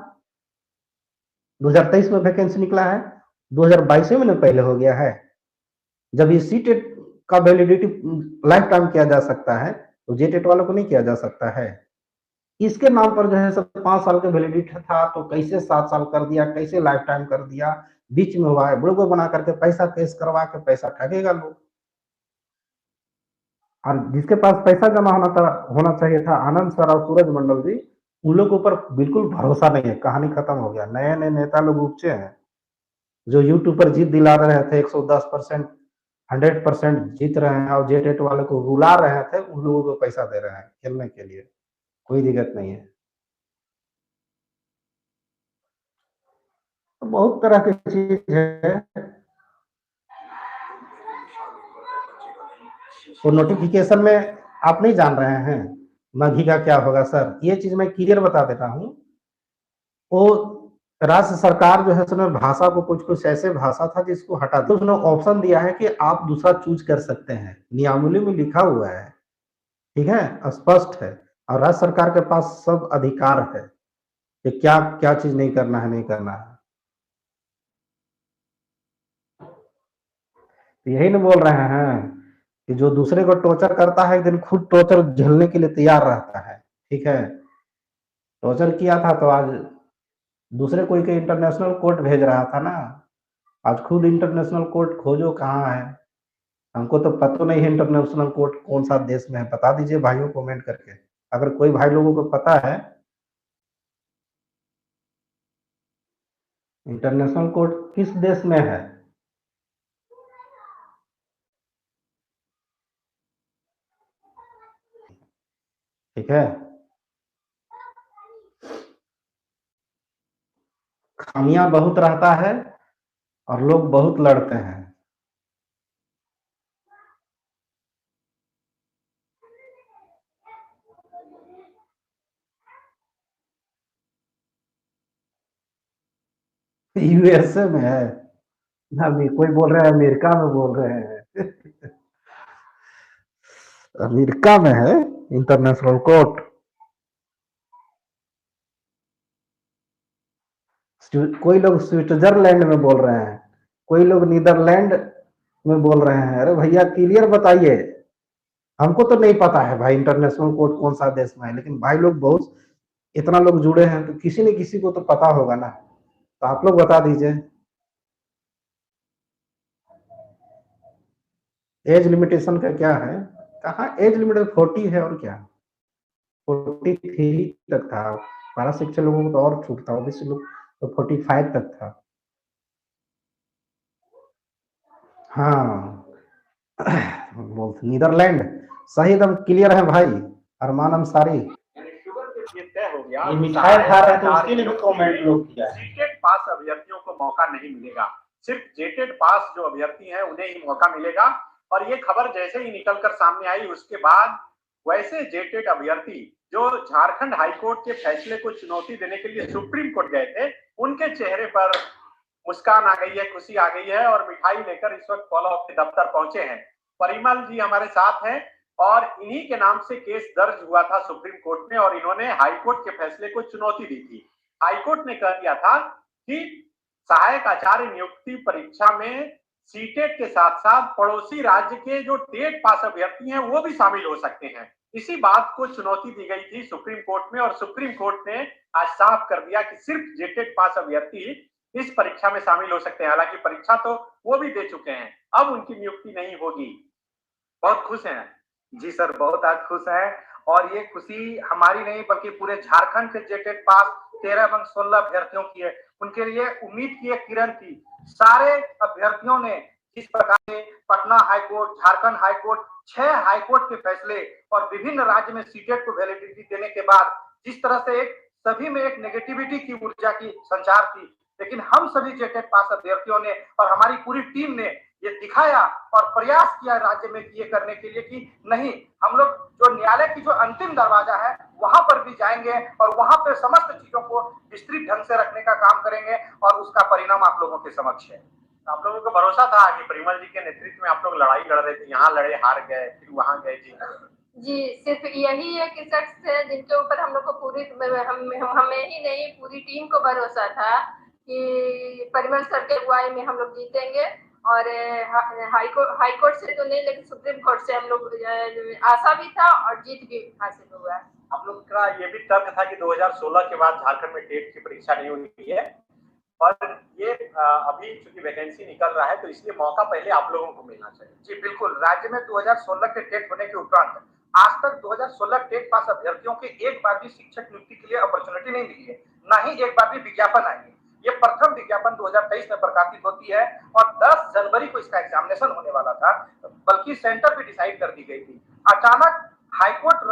A: 2023 में वैकेंसी निकला है, 2022 में ना पहले हो गया है। जब ये सीटेट का वैलिडिटी लाइफ टाइम किया जा सकता है, तो जेटेट वालों को नहीं किया जा सकता है। इसके नाम पर जो है सब 5 साल का वैलिडिटी था, तो कैसे 7 साल कर दिया, कैसे लाइफ टाइम कर दिया, बीच में हुआ है बुड़बो बना करके पैसा केस करवा के पैसा ठगेगा लोग। और जिसके पास पैसा जमा होना चाहिए था, आनंद सर और सूरज मंडल जी, उन लोग के ऊपर बिल्कुल भरोसा नहीं है, कहानी खत्म हो गया। नए नए नेता लोग उपचे हैं जो यूट्यूब पर जीत दिला रहे थे, 110%, 100% जीत रहे हैं, और जेटेट वाले को रुला रहे थे, उन लोगों को पैसा दे रहे हैं खेलने के लिए। कोई दिक्कत नहीं है। तो बहुत तरह की चीज है। तो नोटिफिकेशन में आप नहीं जान रहे हैं माघी का क्या होगा सर, ये चीज मैं क्लियर बता देता हूँ। वो राज्य सरकार जो है उसने भाषा को कुछ कुछ ऐसे भाषा था जिसको हटा दिया, उसने ऑप्शन दिया है कि आप दूसरा चूज कर सकते हैं, नियमावली में लिखा हुआ है, ठीक है, स्पष्ट है। और राज्य सरकार के पास सब अधिकार है कि क्या क्या चीज नहीं करना है, नहीं करना है। तो यही ना बोल रहे हैं कि जो दूसरे को टॉर्चर करता है, एक दिन खुद टॉर्चर झेलने के लिए तैयार रहता है, ठीक है। टॉर्चर किया था तो आज दूसरे कोई के इंटरनेशनल कोर्ट भेज रहा था ना, आज खुद इंटरनेशनल कोर्ट खोजो कहाँ है। हमको तो पता नहीं है इंटरनेशनल कोर्ट कौन सा देश में है, बता दीजिए भाइयों कमेंट करके, अगर कोई भाई लोगों को पता है। इंटरनेशनल कोर्ट किस देश में है? ठीक है, खामियां बहुत रहता है और लोग बहुत लड़ते हैं। यूएसए में है ना, कोई बोल रहा है अमेरिका में बोल रहे हैं। अमेरिका में है इंटरनेशनल कोर्ट। कोई लोग स्विट्जरलैंड में बोल रहे हैं, कोई लोग नीदरलैंड में बोल रहे हैं। अरे भैया क्लियर बताइए, हमको तो नहीं पता है भाई इंटरनेशनल कोर्ट कौन सा देश में है, लेकिन भाई लोग बहुत इतना लोग जुड़े हैं तो किसी न किसी को तो पता होगा ना, तो आप लोग बता दीजिए। एज लिमिटेशन का क्या है? कहाँ एज लिमिट 40 है, और क्या 43 तक था। पारा शिक्षक लोगों को तो और छूट था, ओबीसी लोग तो 45 तक था। हाँ, नीदरलैंड सही, एकदम क्लियर है भाई। अरमान अंसारी
B: तय हो गया,
A: ये मिठाई खा रहे थे उसके लिए भी कमेंट लोग किया है।
B: सीटेट पास अभ्यर्थियों को मौका नहीं मिलेगा, सिर्फ जेटेड पास जो अभ्यर्थी हैं उन्हें ही मौका मिलेगा। और ये खबर जैसे ही निकलकर सामने आई, उसके बाद वैसे जेटेड अभ्यर्थी जो झारखंड हाईकोर्ट के फैसले को चुनौती देने के लिए सुप्रीम कोर्ट गए थे, उनके चेहरे पर मुस्कान आ गई है, खुशी आ गई है, और मिठाई लेकर इस वक्त फॉलो अप के दफ्तर पहुंचे हैं। परिमल जी हमारे साथ हैं, और इन्हीं के नाम से केस दर्ज हुआ था सुप्रीम कोर्ट में, और इन्होंने हाईकोर्ट के फैसले को चुनौती दी थी। हाईकोर्ट ने कह दिया था कि सहायक आचार्य नियुक्ति परीक्षा में सीटेट के साथ साथ पड़ोसी राज्य के जो टेट पास अभ्यर्थी हैं वो भी शामिल हो सकते हैं। इसी बात को चुनौती दी गई थी सुप्रीम कोर्ट में, और सुप्रीम कोर्ट ने आज साफ कर दिया कि सिर्फ जेटेट पास अभ्यर्थी इस परीक्षा में शामिल हो सकते हैं। हालांकि परीक्षा तो वो भी दे चुके हैं, अब उनकी नियुक्ति नहीं होगी। बहुत खुश हैं जी सर, बहुत आज खुश हैं, और ये खुशी हमारी नहीं बल्कि पूरे झारखंड के जेटेट पास 13-16 अभ्यर्थियों की है। उनके लिए उम्मीद की एक किरण थी। सारे अभ्यर्थियों ने जिस प्रकार से Patna high court, Jharkhand high court, 6 high court के फैसले और विभिन्न राज्य में सीटेट को वैलिडिटी देने के बाद जिस तरह से एक सभी में एक नेगेटिविटी की ऊर्जा की संचार थी,
C: लेकिन हम सभी जेटेट पास अभ्यर्थियों ने और हमारी पूरी टीम ने ये दिखाया और प्रयास किया राज्य में ये करने के लिए कि नहीं, हम लोग जो न्यायालय की जो अंतिम दरवाजा है वहां पर भी जाएंगे और वहां पर समस्त चीजों को विस्तृत ढंग से रखने का काम करेंगे और उसका परिणाम आप लोगों के समक्ष है।
D: आप लोगों को भरोसा था कि परिमल जी के नेतृत्व में आप लोग लड़ाई लड़ रहे थे, यहाँ लड़े हार गए, फिर वहां गए
E: जी, सिर्फ यही एक शख्स है जिनके ऊपर हम लोग को पूरी हमें ही नहीं पूरी टीम को भरोसा था कि परिमल सर के अगुवाई में हम लोग जीतेंगे और हाई कोर्ट से तो नहीं लेकिन सुप्रीम कोर्ट से हम लोग आशा भी था और जीत भी हासिल हुआ।
D: आप लोग का ये भी तर्क था कि 2016 के बाद झारखंड में टेट की परीक्षा नहीं हुई है और ये अभी चूंकि वैकेंसी निकल रहा है तो इसलिए मौका पहले आप लोगों को मिलना चाहिए।
C: जी बिल्कुल, राज्य में 2016 के टेट होने के उपरांत आज तक 2016 टेट पास अभ्यर्थियों के एक बार भी शिक्षक नियुक्ति के लिए अपॉर्चुनिटी नहीं मिली है, ना ही एक बार भी विज्ञापन आई है। ये प्रथम विज्ञापन 2023 में प्रकाशित होती है और 10 जनवरी को इसका एग्जामिनेशन होने वाला था, बल्कि सेंटर भी डिसाइड कर दी गई थी। अचानक हाईकोर्ट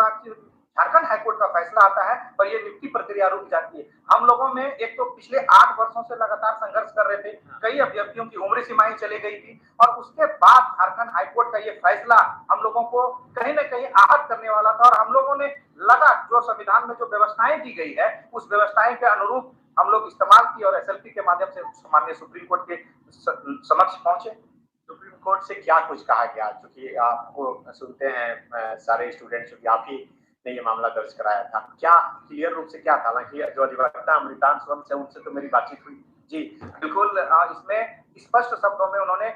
C: झारखंड हाईकोर्ट का फैसला आता है और ये नियुक्ति प्रक्रिया रुक जाती है। हम लोगों में एक तो पिछले 8 वर्षों से लगातार संघर्ष कर रहे थे, कई अभ्यर्थियों की उम्र सीमाएं चली गई थी और उसके बाद झारखंड हाईकोर्ट का ये फैसला हम लोगों को कहीं न कहीं आहत करने वाला था और हम लोगों ने लगा जो संविधान में जो व्यवस्थाएं दी गई है उस व्यवस्थाएं के अनुरूप हम लोग इस्तेमाल किए और एसएलपी के माध्यम से माननीय सुप्रीम कोर्ट के समक्ष पहुंचे।
D: सुप्रीम कोर्ट से क्या कुछ कहा गया? क्योंकि आपको सुनते हैं सारे स्टूडेंट्स, क्योंकि आप ही ने ये मामला दर्ज कराया था, क्या क्लियर रूप से क्या था? हालांकि जो अधिवक्ता अमृतान स्वयं से उनसे तो मेरी बातचीत हुई।
C: जी बिल्कुल, इसमें स्पष्ट शब्दों में उन्होंने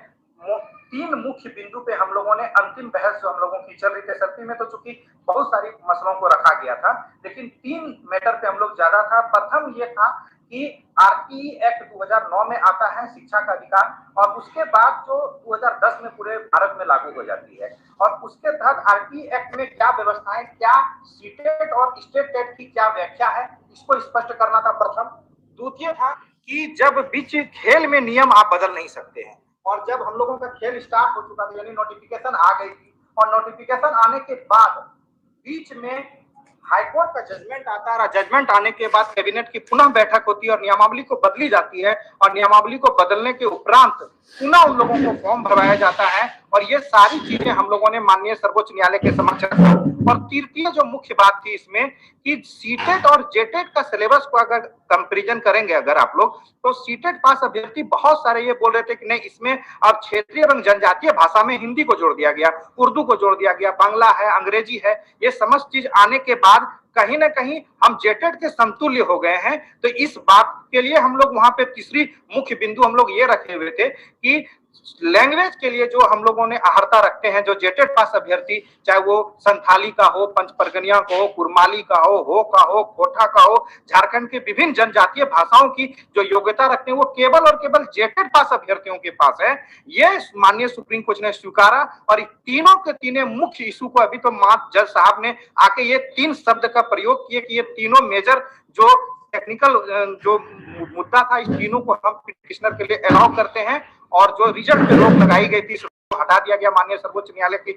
C: 3 मुख्य बिंदु पे हम लोगों ने अंतिम बहस जो हम लोगों की चल रही थी एसएलपी में, तो चूंकि बहुत सारी मसलों को रखा गया था लेकिन 3 मैटर पे हम लोग ज्यादा था। प्रथम ये था कि आरटीई एक्ट 2009 में आता है शिक्षा का अधिकार और उसके बाद जो 2010 में पूरे भारत में लागू हो जाती है और उसके तहत आरटीई एक्ट में क्या व्यवस्थाएं, क्या सीटेट और स्टेट टेट की क्या व्याख्या है, इसको स्पष्ट करना था प्रथम। द्वितीय था कि जब बीच खेल में नियम आप बदल नहीं सकते हैं और जब हम लोगों का खेल स्टार्ट हो चुका था यानी नोटिफिकेशन आ गई थी और नोटिफिकेशन आने के बाद बीच में हाईकोर्ट का जजमेंट आता है, जजमेंट आने के बाद कैबिनेट की पुनः बैठक होती है और नियमावली को बदली जाती है और नियमावली को बदलने के उपरांत पुनः उन लोगों को फॉर्म भरवाया जाता है और ये सारी चीजें हम लोगों ने माननीय सर्वोच्च न्यायालय के समक्ष रखा। और तृतीय जो मुख्य बात थी इसमें कि सीटेट और जेटेट का सिलेबस को अगर कंपैरिजन करेंगे अगर आप लोग, तो सीटेट पास अभ्यर्थी बहुत सारे ये बोल रहे थे कि नहीं, इसमें अब क्षेत्रीय एवं जनजातीय भाषा में हिंदी को जोड़ दिया गया, उर्दू को जोड़ दिया गया, बांग्ला है, अंग्रेजी है, ये समस्त चीज आने के बाद कहीं ना कहीं हम जेटेट के समतुल्य हो गए हैं। तो इस बात के लिए हम लोग वहां पे तीसरी मुख्य बिंदु हम लोग ये रखे हुए थे कि लैंग्वेज के लिए जो हम लोगों ने आहर्ता रखते हैं, जो जेटेट पास अभ्यर्थी चाहे वो संथाली का हो, पंच परगनिया का हो, कुरमाली का हो का हो, खोटा का हो, झारखंड के विभिन्न जनजातीय भाषाओं की जो योग्यता रखते हैं वो केवल और केवल जेटेट पास अभ्यर्थियों के पास है। ये माननीय सुप्रीम कोर्ट ने स्वीकारा और तीनों के तीनों मुख्य इशू को अभी तो जज साहब ने आके ये 3 शब्द का प्रयोग किए कि ये तीनों मेजर जो टेक्निकल जो मुद्दा था, इस तीनों को हम पिटिशनर के लिए अलाउ करते हैं और जो रिजल्ट पे रोक लगाई गई थी हटा दिया गया माननीय सर्वोच्च न्यायालय की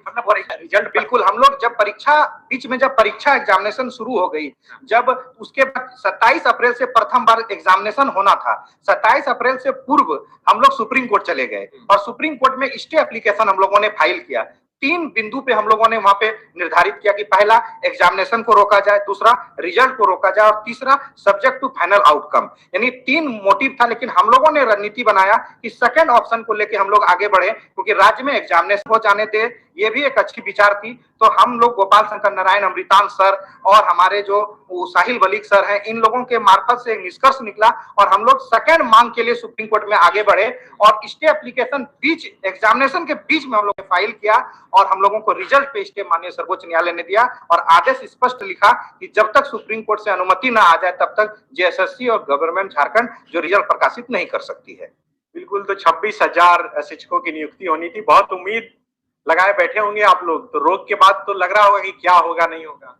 C: रिजल्ट। बिल्कुल, हम लोग जब परीक्षा बीच में जब परीक्षा एग्जामिनेशन शुरू हो गई, जब उसके बाद 27 अप्रैल से प्रथम बार एग्जामिनेशन होना था, 27 अप्रैल से पूर्व हम लोग सुप्रीम कोर्ट चले गए और सुप्रीम कोर्ट में स्टे एप्लीकेशन हम लोगों ने फाइल किया। 3 बिंदु पे हम लोगों ने वहां पे निर्धारित किया कि पहला एग्जामिनेशन को रोका जाए, दूसरा रिजल्ट को रोका जाए और तीसरा सब्जेक्ट टू फाइनल आउटकम, यानी 3 मोटिव था। लेकिन हम लोगों ने रणनीति बनाया कि सेकंड ऑप्शन को लेके हम लोग आगे बढ़े क्योंकि राज्य में एग्जामिनेशन हो जाने दे, ये भी एक अच्छी विचार थी। तो हम लोग गोपाल शंकर नारायण, अमृतान सर और हमारे जो साहिल वलीक सर हैं, इन लोगों के मार्फत से एक निष्कर्ष निकला और हम लोग सेकंड मांग के लिए सुप्रीम कोर्ट में आगे बढ़े और स्टे एप्लीकेशन बीच एग्जामिनेशन के बीच में हम लोग ने फाइल किया और हम लोगों को रिजल्ट पे स्टे माननीय सर्वोच्च न्यायालय ने दिया और आदेश स्पष्ट लिखा कि जब तक सुप्रीम कोर्ट से अनुमति ना आ जाए तब तक जेएसएससी और गवर्नमेंट झारखंड जो रिजल्ट प्रकाशित नहीं कर सकती है।
D: बिल्कुल, तो 26,000 शिक्षकों की नियुक्ति होनी थी, बहुत उम्मीद लगाए बैठे होंगे आप लोग, तो रोग के बाद तो लग रहा होगा कि क्या होगा नहीं होगा।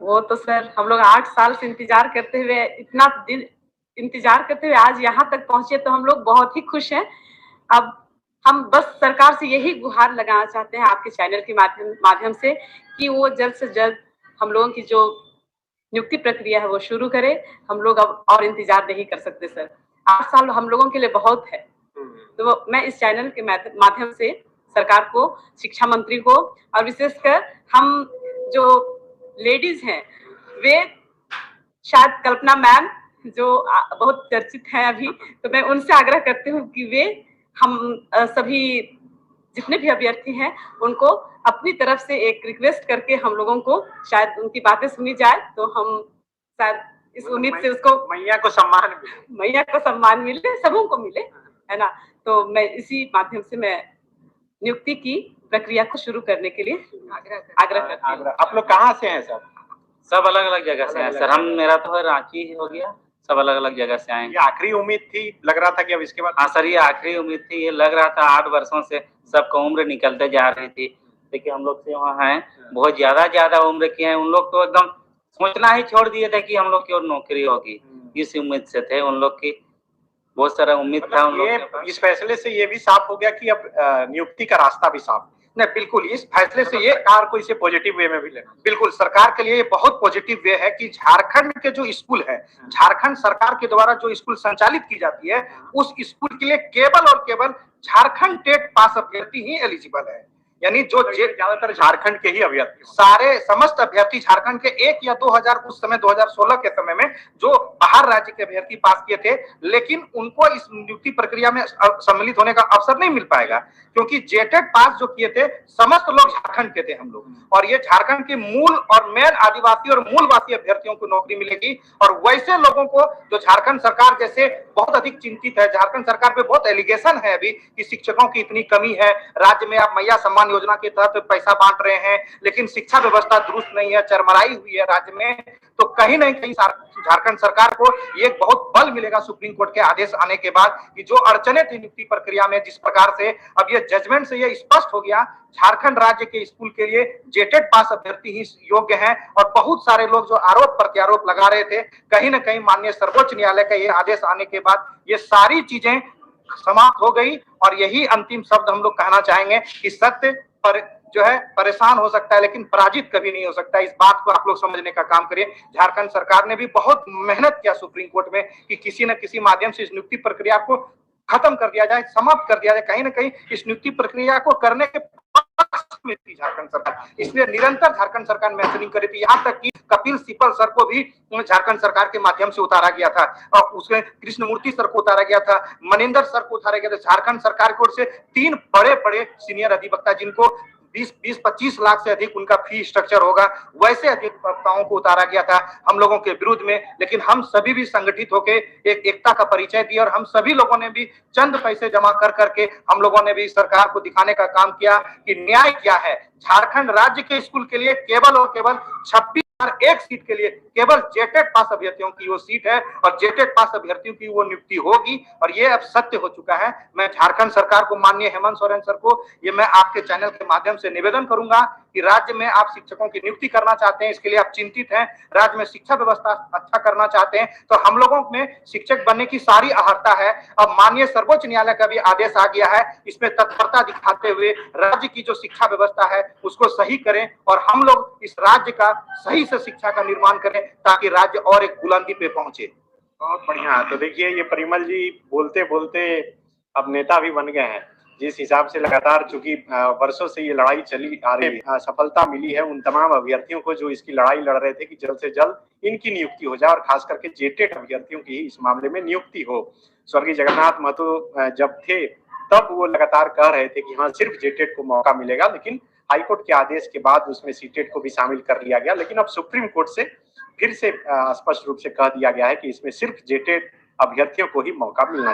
F: वो तो सर हम लोग 8 साल से इंतजार करते हुए, इतना दिन इंतजार करते हुए आज यहाँ तक पहुंचे तो हम लोग बहुत ही खुश हैं। अब हम बस सरकार से यही गुहार लगाना चाहते हैं आपके चैनल के माध्यम से कि वो जल्द से जल्द हम लोगों की जो नियुक्ति प्रक्रिया है वो शुरू करे। हम लोग अब और इंतजार नहीं कर सकते सर। 8 साल हम लोगों के लिए बहुत है। तो मैं इस चैनल के माध्यम से सरकार को, शिक्षा मंत्री को और विशेषकर हम जो लेडीज हैं, वे शायद कल्पना मैम जो बहुत चर्चित है अभी, तो मैं उनसे आग्रह करती हूँ कि वे हम सभी जितने भी अभ्यर्थी हैं उनको अपनी तरफ से एक रिक्वेस्ट करके हम लोगों को शायद उनकी बातें सुनी जाए, तो हम शायद इस उम्मीद से उसको मैया को सम्मान मिले, सबों को मिले, है ना। तो मैं इसी माध्यम से मैं नियुक्ति की प्रक्रिया को शुरू करने के लिए आग्रह करती हूँ।
D: आप लोग कहाँ से हैं सर?
G: सब अलग अलग जगह से हैं सर। मेरा तो रांची हो गया, सब अलग अलग जगह से आए।
D: ये आखिरी उम्मीद थी, लग रहा था कि अब इसके बाद?
G: हाँ सर, ये आखिरी उम्मीद थी। ये लग रहा था 8 वर्षों से सबका उम्र निकलते जा रही थी, लेकिन हम लोग से वहाँ हैं बहुत ज्यादा उम्र के हैं। उन लोग तो एकदम सोचना ही छोड़ दिए थे कि हम लोग की और नौकरी होगी, इस उम्मीद से थे। उन लोग की बहुत सारा उम्मीद था उन लोग।
D: इस फैसले से ये भी साफ हो गया कि अब नियुक्ति का रास्ता भी साफ
C: नहीं, बिल्कुल इस फैसले से ये
D: सरकार को इसे पॉजिटिव वे में भी लेना।
C: बिल्कुल सरकार के लिए ये बहुत पॉजिटिव वे है कि झारखंड के जो स्कूल है, झारखंड सरकार के द्वारा जो स्कूल संचालित की जाती है, उस स्कूल के लिए केवल और केवल झारखंड टेट पास अभ्यर्थी ही एलिजिबल है। यानी जो
D: ज्यादातर झारखंड के ही अभ्यर्थी,
C: सारे समस्त अभ्यर्थी झारखंड के 1 या 2000 उस समय 2016 के समय में जो बाहर राज्य के अभ्यर्थी पास किए थे, लेकिन उनको इस नियुक्ति प्रक्रिया में सम्मिलित होने का अवसर नहीं मिल पाएगा, क्योंकि जेटेट पास जो किए थे समस्त लोग झारखंड के थे हम लोग, और ये झारखंड के मूल और मेन आदिवासी और मूलवासी अभ्यर्थियों को नौकरी मिलेगी। और वैसे लोगों को जो झारखंड सरकार जैसे बहुत अधिक चिंतित है, झारखंड सरकार पे बहुत एलिगेशन है अभी कि शिक्षकों की इतनी कमी है, राज्य में आप मैया सम्मान योजना के तहत पैसा बांट रहे हैं, लेकिन शिक्षा व्यवस्था दुरुस्त नहीं है, चरमराई हुई है राज्य में। तो कहीं न कहीं झारखंड सरकार को ये बहुत बल मिलेगा सुप्रीम कोर्ट के आदेश आने के बाद कि जो अड़चने थी नियुक्ति प्रक्रिया में, जिस प्रकार से अब ये जजमेंट से ये स्पष्ट हो गया झारखंड राज्य के स्कूल के लिए जेटेट पास अभ्यर्थी ही योग्य हैं। और बहुत सारे लोग जो आरोप प्रत्यारोप लगा रहे थे, कहीं न कहीं माननीय सर्वोच्च न्यायालय का ये आदेश आने के बाद ये सारी चीजें समाप्त हो गई। और यही अंतिम शब्द हम लोग कहना चाहेंगे कि सत्य पर जो है परेशान हो सकता है, लेकिन पराजित कभी नहीं हो सकता। इस बात को आप लोग समझने का काम करिए। झारखंड सरकार ने भी बहुत मेहनत किया सुप्रीम कोर्ट में कि किसी न किसी माध्यम से इस नियुक्ति प्रक्रिया को खत्म कर दिया जाए, समाप्त कर दिया जाए। कहीं न कहीं इस नियुक्ति प्रक्रिया को करने के पक्ष में थी झारखंड सरकार, इसलिए निरंतर झारखंड सरकार मैसेजिंग कर रही थी। यहाँ तक कि कपिल सिब्बल सर को भी झारखंड सरकार के माध्यम से उतारा गया था, और उसमें कृष्णमूर्ति सर को उतारा गया था, मनिंदर सर को उतारा गया था। झारखंड सरकार की ओर से 3 बड़े सीनियर अधिवक्ता जिनको 20-25 लाख से अधिक उनका फी स्ट्रक्चर होगा, वैसे अधिवक्ताओं को उतारा गया था हम लोगों के विरुद्ध में। लेकिन हम सभी भी संगठित होकर एक एकता का परिचय दिया, और हम सभी लोगों ने भी चंद पैसे जमा कर करके हम लोगों ने भी सरकार को दिखाने का काम किया कि न्याय क्या है। झारखंड राज्य के स्कूल के लिए केवल और केवल 26,001 सीट के लिए केवल जेटेट पास अभ्यर्थियों की वो सीट है, और जेटेट पास अभ्यर्थियों की वो नियुक्ति होगी, और ये अब सत्य हो चुका है। मैं झारखंड सरकार को, माननीय हेमंत सोरेन सर को, ये मैं आपके चैनल के माध्यम से निवेदन करूंगा कि राज्य में आप शिक्षकों की नियुक्ति करना चाहते हैं, इसके लिए आप चिंतित हैं, राज्य में शिक्षा व्यवस्था अच्छा करना चाहते हैं, तो हम लोगों में शिक्षक बनने की सारी अहर्ता है। अब माननीय सर्वोच्च न्यायालय का भी आदेश आ गया है, इसमें तत्परता दिखाते हुए राज्य की जो शिक्षा व्यवस्था है उसको सही करें, और हम लोग इस राज्य का सही से शिक्षा का निर्माण करें, ताकि राज्य और एक बुलंदी पे पहुंचे।
D: बहुत बढ़िया। तो देखिए, ये परिमल जी बोलते बोलते अब नेता भी बन गए हैं। जिस हिसाब से लगातार चूंकि वर्षों से ये लड़ाई चली आ रही है, सफलता मिली है उन तमाम अभ्यर्थियों को जो इसकी लड़ाई लड़ रहे थे कि जल्द से जल्द इनकी नियुक्ति हो जाए, और खास करके जेटेट अभ्यर्थियों की इस मामले में नियुक्ति हो। स्वर्गीय जगन्नाथ महतो जब थे तब वो लगातार कह रहे थे कि हाँ, सिर्फ जेटेट को मौका मिलेगा, लेकिन हाईकोर्ट के आदेश के बाद उसमें सीटेट को भी शामिल कर लिया गया। लेकिन अब सुप्रीम कोर्ट से फिर से स्पष्ट रूप से कह दिया गया है कि इसमें सिर्फ जेटेट अभ्यर्थियों को ही मौका मिलना चाहिए।